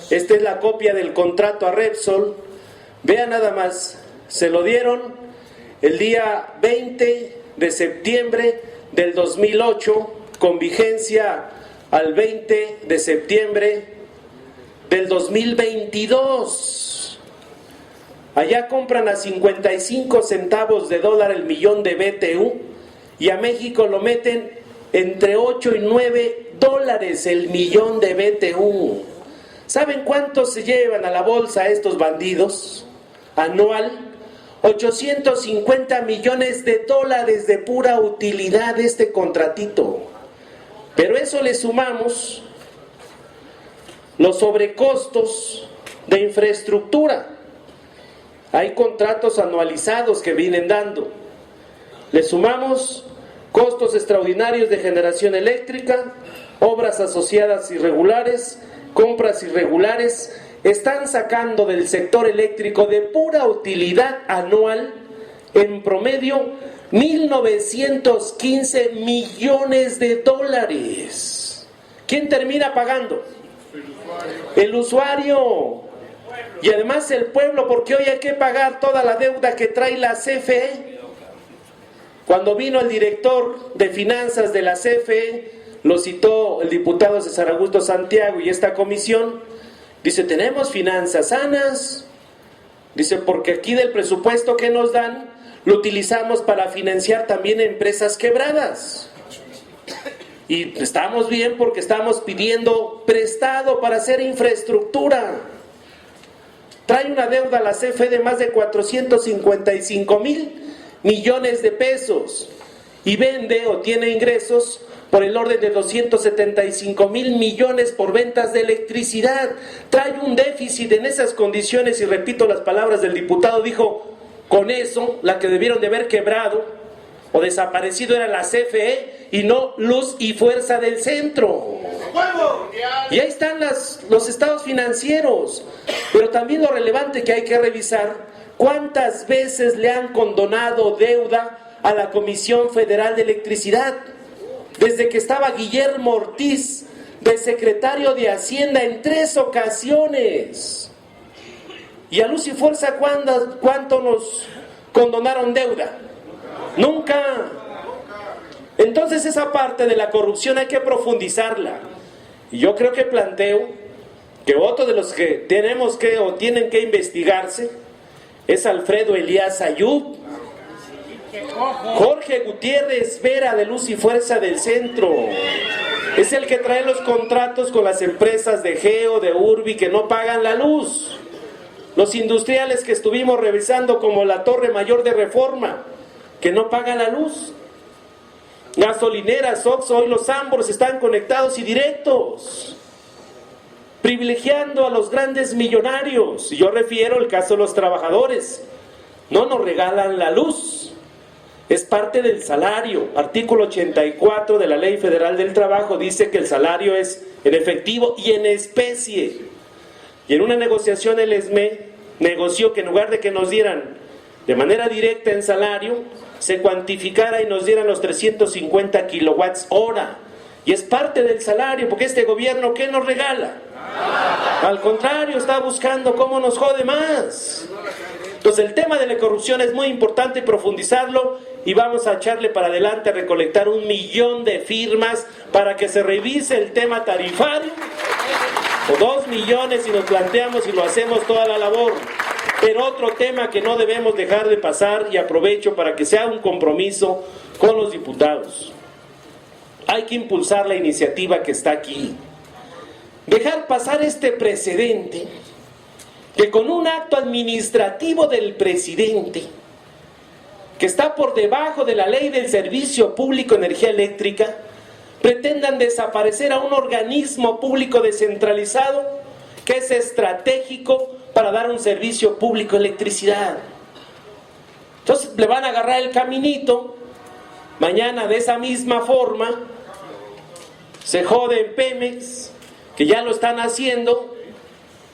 Esta es la copia del contrato a Repsol. Vean nada más, se lo dieron el día 20 de septiembre del 2008, con vigencia al 20 de septiembre del 2022. Allá compran a 55 centavos de dólar el millón de BTU y a México lo meten entre 8 y 9 dólares el millón de BTU. ¿Saben cuánto se llevan a la bolsa estos bandidos? Anual, 850 millones de dólares de pura utilidad de este contratito. Pero eso le sumamos los sobrecostos de infraestructura. Hay contratos anualizados que vienen dando. Le sumamos costos extraordinarios de generación eléctrica, obras asociadas irregulares, compras irregulares. Están sacando del sector eléctrico de pura utilidad anual, en promedio, 1.915 millones de dólares. ¿Quién termina pagando? El usuario. Y además el pueblo, porque hoy hay que pagar toda la deuda que trae la CFE. Cuando vino el director de finanzas de la CFE, lo citó el diputado César Augusto Santiago y esta comisión, dice, tenemos finanzas sanas. Dice, porque aquí del presupuesto que nos dan, lo utilizamos para financiar también empresas quebradas. Y estamos bien porque estamos pidiendo prestado para hacer infraestructura. Trae una deuda a la CFE de más de 455,000 millones de pesos y vende o tiene ingresos por el orden de 275,000 millones por ventas de electricidad. Trae un déficit en esas condiciones y repito las palabras del diputado, dijo, con eso la que debieron de haber quebrado o desaparecido era la CFE y no Luz y Fuerza del Centro. Y ahí están los estados financieros, pero también lo relevante que hay que revisar, ¿cuántas veces le han condonado deuda a la Comisión Federal de Electricidad? desde que estaba Guillermo Ortiz de secretario de Hacienda en 3 ocasiones. ¿Y a Luz y Fuerza cuánto nos condonaron deuda? Nunca. Entonces esa parte de la corrupción hay que profundizarla. Y yo creo que planteo que otro de los que tenemos que o tienen que investigarse es Alfredo Elías Ayub, Jorge Gutiérrez Vera de Luz y Fuerza del Centro. Es el que trae los contratos con las empresas de Geo, de Urbi, que no pagan la luz. Los industriales que estuvimos revisando, como la Torre Mayor de Reforma, que no pagan la luz. Gasolineras, Oxxo, hoy los Ambros están conectados y directos, privilegiando a los grandes millonarios. Yo refiero el caso de los trabajadores. No nos regalan la luz. Es parte del salario. Artículo 84 de la Ley Federal del Trabajo dice que el salario es en efectivo y en especie. Y en una negociación el ESME negoció que en lugar de que nos dieran de manera directa en salario, se cuantificara y nos dieran los 350 kilowatts hora. Y es parte del salario, porque este gobierno, ¿qué nos regala? Al contrario, está buscando cómo nos jode más. Entonces el tema de la corrupción es muy importante profundizarlo, y vamos a echarle para adelante a recolectar 1 millón de firmas para que se revise el tema tarifario, o 2 millones si nos planteamos y lo hacemos toda la labor. Pero otro tema que no debemos dejar de pasar, y aprovecho para que sea un compromiso con los diputados: hay que impulsar la iniciativa que está aquí, dejar pasar este precedente que con un acto administrativo del presidente, que está por debajo de la ley del Servicio Público de Energía Eléctrica, pretendan desaparecer a un organismo público descentralizado que es estratégico para dar un servicio público de electricidad. Entonces le van a agarrar el caminito. Mañana de esa misma forma se jode en Pemex, que ya lo están haciendo,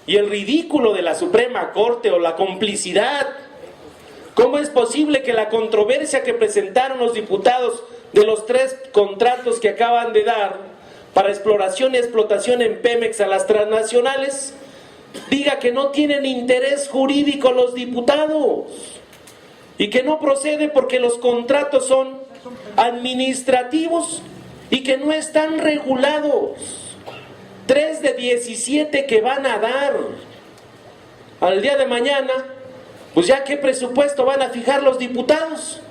y el ridículo de la Suprema Corte o la complicidad. ¿Cómo es posible que la controversia que presentaron los diputados de los 3 contratos que acaban de dar para exploración y explotación en Pemex a las transnacionales diga que no tienen interés jurídico los diputados y que no procede porque los contratos son administrativos y que no están regulados? 3 de 17 que van a dar. Al día de mañana, pues ya qué presupuesto van a fijar los diputados,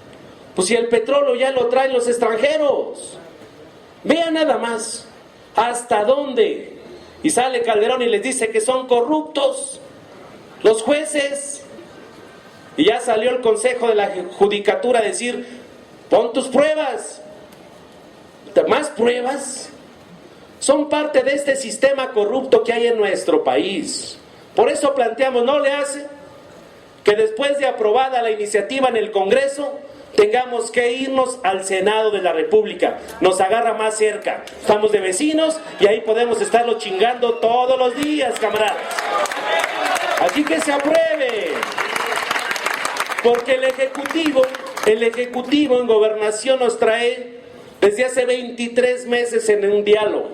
pues si el petróleo ya lo traen los extranjeros. Vean nada más hasta dónde. Y sale Calderón y les dice que son corruptos los jueces, y ya salió el Consejo de la Judicatura a decir: pon tus pruebas. ¿Más pruebas? Son parte de este sistema corrupto que hay en nuestro país. Por eso planteamos, ¿no le hace que después de aprobada la iniciativa en el Congreso tengamos que irnos al Senado de la República? Nos agarra más cerca, estamos de vecinos y ahí podemos estarlo chingando todos los días, camaradas. Así que se apruebe, porque el Ejecutivo en Gobernación nos trae desde hace 23 meses en un diálogo.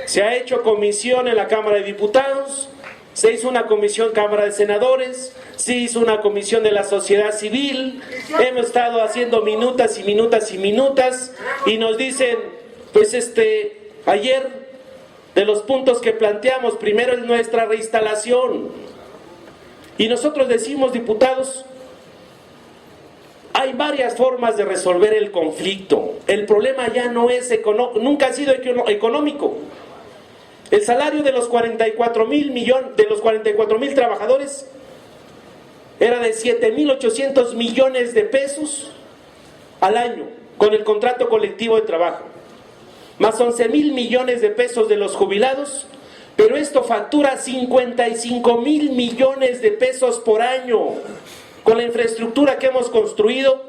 Se ha hecho comisión en la Cámara de Diputados, se hizo una comisión Cámara de Senadores, se hizo una comisión de la sociedad civil, hemos estado haciendo minutas y minutas y minutas, y nos dicen, pues ayer, de los puntos que planteamos, primero es nuestra reinstalación. Y nosotros decimos, diputados, hay varias formas de resolver el conflicto. El problema ya no es nunca ha sido económico. El salario de los 44,000 trabajadores era de 7,800 millones de pesos al año con el contrato colectivo de trabajo, más 11,000 millones de pesos de los jubilados, pero esto factura 55,000 millones de pesos por año con la infraestructura que hemos construido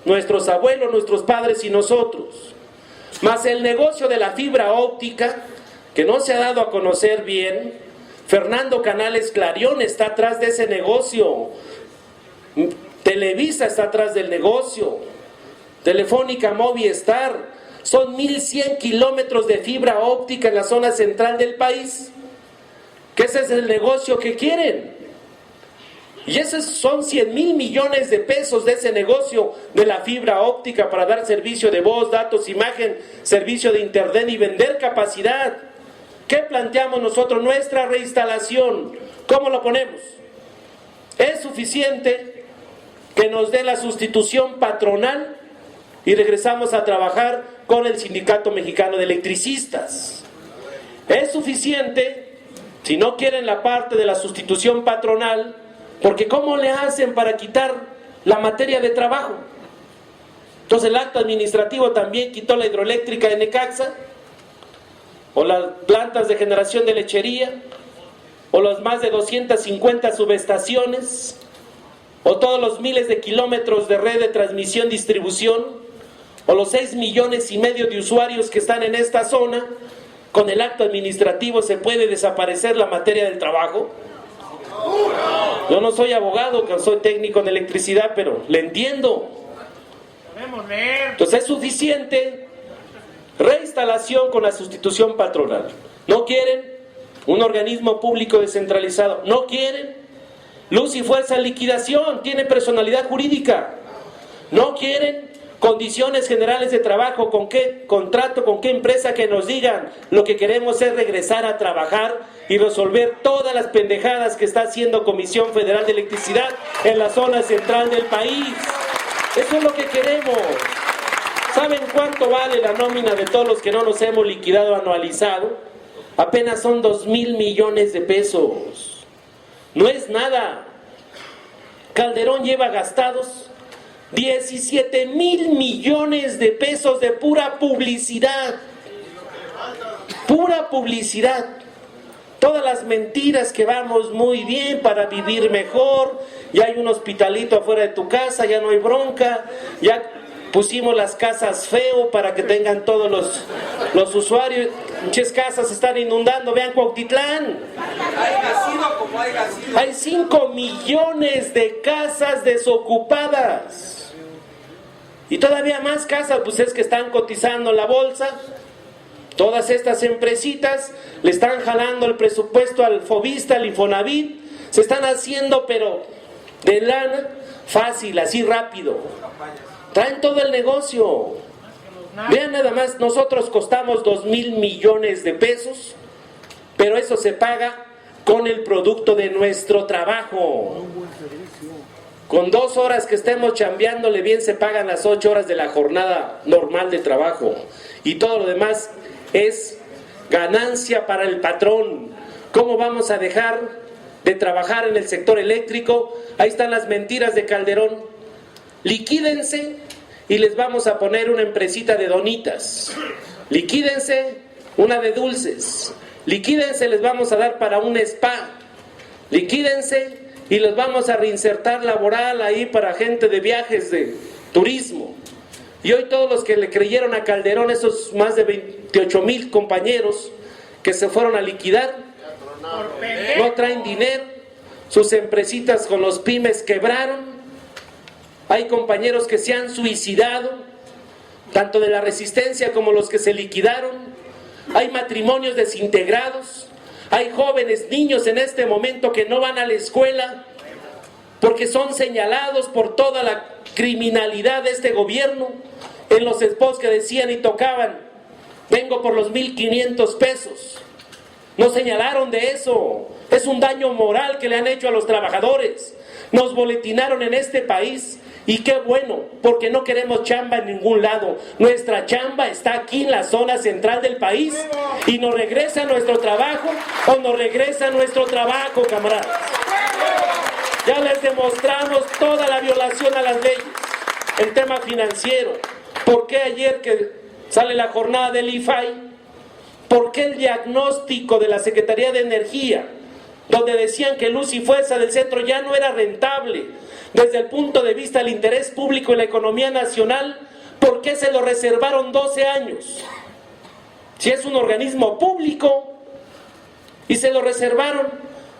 nuestros abuelos, nuestros padres y nosotros, más el negocio de la fibra óptica, que no se ha dado a conocer bien. Fernando Canales Clarion está atrás de ese negocio, Televisa está atrás del negocio, Telefónica, Movistar, son 1,100 kilómetros de fibra óptica en la zona central del país, que ese es el negocio que quieren. Y esos son 100,000 millones de pesos de ese negocio de la fibra óptica para dar servicio de voz, datos, imagen, servicio de internet y vender capacidad. ¿Qué planteamos nosotros? Nuestra reinstalación. ¿Cómo lo ponemos? Es suficiente que nos dé la sustitución patronal y regresamos a trabajar con el Sindicato Mexicano de Electricistas. Es suficiente, si no quieren la parte de la sustitución patronal, porque ¿cómo le hacen para quitar la materia de trabajo? Entonces el acto administrativo también quitó la hidroeléctrica de Necaxa, o las plantas de generación de lechería, o las más de 250 subestaciones, o todos los miles de kilómetros de red de transmisión-distribución, o los 6,5 millones de usuarios que están en esta zona. Con el acto administrativo se puede desaparecer la materia del trabajo. Yo no soy abogado, que soy técnico en electricidad, pero le entiendo. Entonces es suficiente reinstalación con la sustitución patronal. ¿No quieren un organismo público descentralizado? ¿No quieren luz y fuerza en liquidación? ¿Tienen personalidad jurídica? ¿No quieren condiciones generales de trabajo? ¿Con qué contrato, con qué empresa que nos digan? Lo que queremos es regresar a trabajar y resolver todas las pendejadas que está haciendo Comisión Federal de Electricidad en la zona central del país. Eso es lo que queremos. ¿Saben cuánto vale la nómina de todos los que no nos hemos liquidado anualizado? Apenas son 2,000 millones de pesos. No es nada. Calderón lleva gastados 17,000 millones de pesos de pura publicidad. Pura publicidad. Todas las mentiras que vamos muy bien para vivir mejor, ya hay un hospitalito afuera de tu casa, ya no hay bronca, ya pusimos las casas feo para que tengan todos los usuarios. Muchas casas se están inundando, vean Cuautitlán. Hay 5 millones de casas desocupadas. Y todavía más casas, pues es que están cotizando en la bolsa. Todas estas empresitas le están jalando el presupuesto al Fobista, al Infonavit, se están haciendo pero de lana fácil, así rápido. Traen todo el negocio. Vean nada más, nosotros costamos 2,000 millones de pesos, pero eso se paga con el producto de nuestro trabajo. Con 2 horas que estemos chambeándole bien se pagan las 8 horas de la jornada normal de trabajo. Y todo lo demás es ganancia para el patrón. ¿Cómo vamos a dejar de trabajar en el sector eléctrico? Ahí están las mentiras de Calderón. Liquídense y les vamos a poner una empresita de donitas. Liquídense una de dulces. Liquídense, les vamos a dar para un spa. Liquídense y les vamos a reinsertar laboral ahí para gente de viajes, de turismo. Y hoy todos los que le creyeron a Calderón, esos más de 28,000 compañeros que se fueron a liquidar, no traen dinero, sus empresitas con los pymes quebraron, hay compañeros que se han suicidado, tanto de la resistencia como los que se liquidaron, hay matrimonios desintegrados, hay jóvenes, niños en este momento que no van a la escuela porque son señalados por toda la criminalidad de este gobierno. En los spots que decían y tocaban, vengo por los 1,500 pesos. Nos señalaron de eso. Es un daño moral que le han hecho a los trabajadores. Nos boletinaron en este país. Y qué bueno, porque no queremos chamba en ningún lado. Nuestra chamba está aquí en la zona central del país. Y nos regresa nuestro trabajo o nos regresa nuestro trabajo, camaradas. Ya les demostramos toda la violación a las leyes. El tema financiero. ¿Por qué ayer que sale la jornada del IFAI? ¿Por qué el diagnóstico de la Secretaría de Energía, donde decían que Luz y Fuerza del Centro ya no era rentable desde el punto de vista del interés público y la economía nacional, por qué se lo reservaron 12 años? Si es un organismo público y se lo reservaron,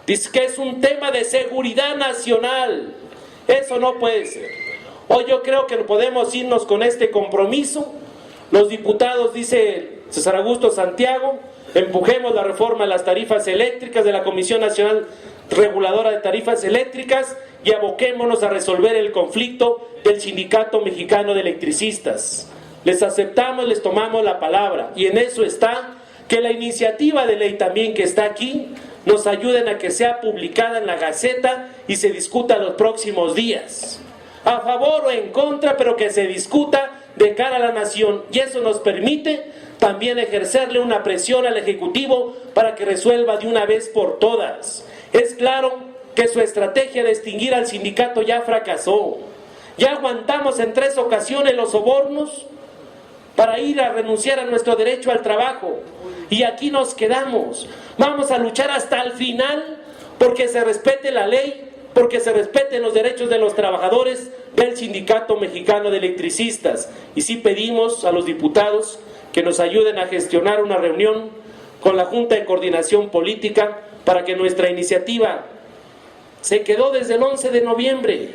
dice que es un tema de seguridad nacional. Eso no puede ser. Hoy yo creo que podemos irnos con este compromiso. Los diputados, dice César Augusto Santiago, empujemos la reforma de las tarifas eléctricas de la Comisión Nacional Reguladora de Tarifas Eléctricas y aboquémonos a resolver el conflicto del Sindicato Mexicano de Electricistas. Les aceptamos, les tomamos la palabra y en eso está que la iniciativa de ley también que está aquí nos ayuden a que sea publicada en la Gaceta y se discuta en los próximos días. A favor o en contra, pero que se discuta de cara a la nación y eso nos permite también ejercerle una presión al Ejecutivo para que resuelva de una vez por todas. Es claro que su estrategia de extinguir al sindicato ya fracasó. Ya aguantamos en 3 ocasiones los sobornos para ir a renunciar a nuestro derecho al trabajo y aquí nos quedamos. Vamos a luchar hasta el final porque se respete la ley, porque se respeten los derechos de los trabajadores del Sindicato Mexicano de Electricistas. Y sí pedimos a los diputados que nos ayuden a gestionar una reunión con la Junta de Coordinación Política para que nuestra iniciativa se quedó desde el 11 de noviembre,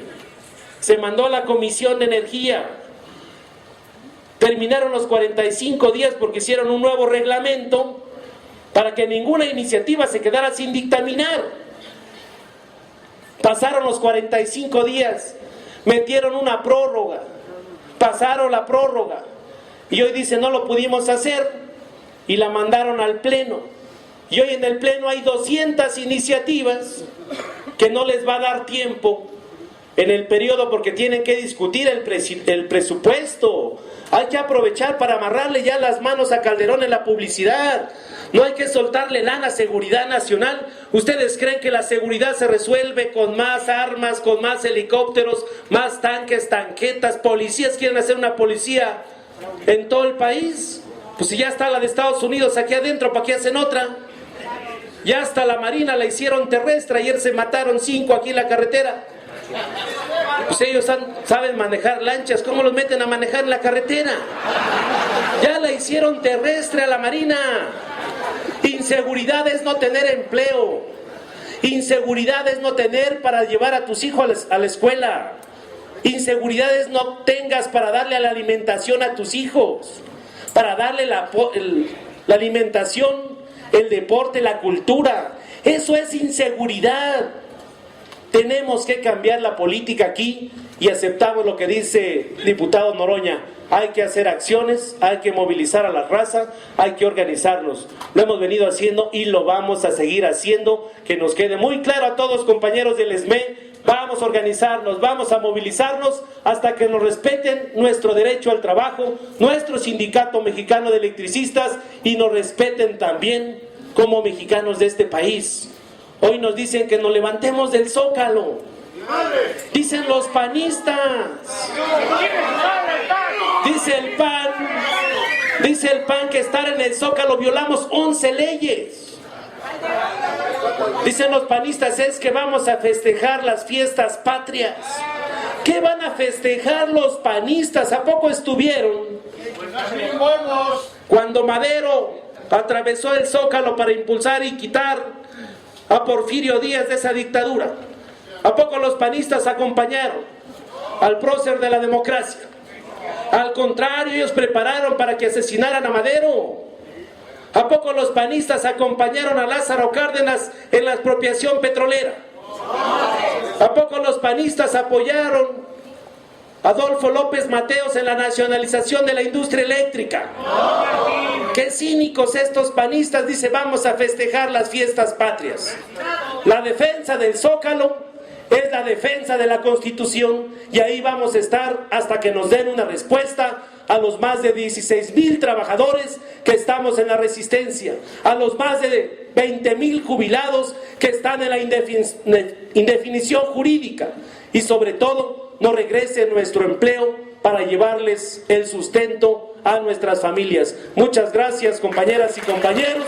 se mandó a la Comisión de Energía, terminaron los 45 días porque hicieron un nuevo reglamento para que ninguna iniciativa se quedara sin dictaminar. Pasaron los 45 días, metieron una prórroga, pasaron la prórroga y hoy dicen no lo pudimos hacer y la mandaron al Pleno. Y hoy en el Pleno hay 200 iniciativas que no les va a dar tiempo en el periodo porque tienen que discutir el presupuesto. Hay que aprovechar para amarrarle ya las manos a Calderón en la publicidad. No hay que soltarle lana a seguridad nacional. ¿Ustedes creen que la seguridad se resuelve con más armas, con más helicópteros, más tanques, tanquetas, policías? ¿Quieren hacer una policía en todo el país? Pues si ya está la de Estados Unidos aquí adentro, ¿para qué hacen otra? Ya hasta la Marina la hicieron terrestre. Ayer se mataron 5 aquí en la carretera. Pues ellos saben manejar lanchas. ¿Cómo los meten a manejar en la carretera? Ya la hicieron terrestre a la Marina. Inseguridad es no tener empleo. Inseguridad es no tener para llevar a tus hijos a la escuela. Inseguridad es no tengas para darle a la alimentación a tus hijos, para darle la alimentación, el deporte, la cultura. Eso es inseguridad. Tenemos que cambiar la política aquí y aceptamos lo que dice el diputado Noroña. Hay que hacer acciones, hay que movilizar a la raza, hay que organizarnos. Lo hemos venido haciendo y lo vamos a seguir haciendo. Que nos quede muy claro a todos, compañeros del ESME, vamos a organizarnos, vamos a movilizarnos hasta que nos respeten nuestro derecho al trabajo, nuestro Sindicato Mexicano de Electricistas y nos respeten también como mexicanos de este país. Hoy nos dicen que nos levantemos del Zócalo. Dicen los panistas. Dice el PAN que estar en el Zócalo violamos 11 leyes. Dicen los panistas es que vamos a festejar las fiestas patrias. ¿Qué van a festejar los panistas? ¿A poco estuvieron cuando Madero atravesó el Zócalo para impulsar y quitar a Porfirio Díaz de esa dictadura? ¿A poco los panistas acompañaron al prócer de la democracia? Al contrario, ellos prepararon para que asesinaran a Madero. ¿A poco los panistas acompañaron a Lázaro Cárdenas en la expropiación petrolera? ¿A poco los panistas apoyaron a Adolfo López Mateos en la nacionalización de la industria eléctrica? Qué cínicos estos panistas. Dice vamos a festejar las fiestas patrias. La defensa del Zócalo es la defensa de la Constitución y ahí vamos a estar hasta que nos den una respuesta a los más de 16,000 trabajadores que estamos en la resistencia, a los más de 20,000 jubilados que están en la indefinición jurídica y sobre todo nos regrese nuestro empleo para llevarles el sustento a nuestras familias. Muchas gracias, compañeras y compañeros.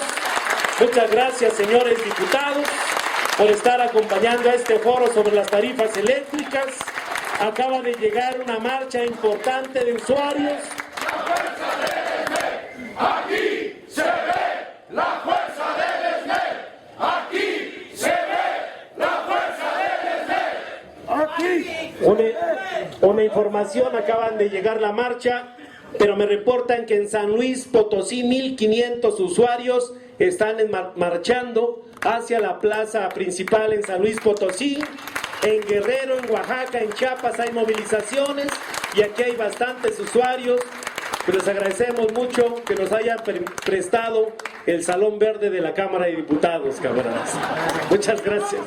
Muchas gracias, señores diputados, por estar acompañando a este foro sobre las tarifas eléctricas. Acaba de llegar una marcha importante de usuarios. Aquí se ve la fuerza del ESME. Aquí se ve la fuerza del ESME. Aquí. Toma información, acaban de llegar la marcha, pero me reportan que en San Luis Potosí 1,500 usuarios están marchando hacia la plaza principal en San Luis Potosí. En Guerrero, en Oaxaca, en Chiapas hay movilizaciones y aquí hay bastantes usuarios. Pero les agradecemos mucho que nos hayan prestado el Salón Verde de la Cámara de Diputados, camaradas. Muchas gracias.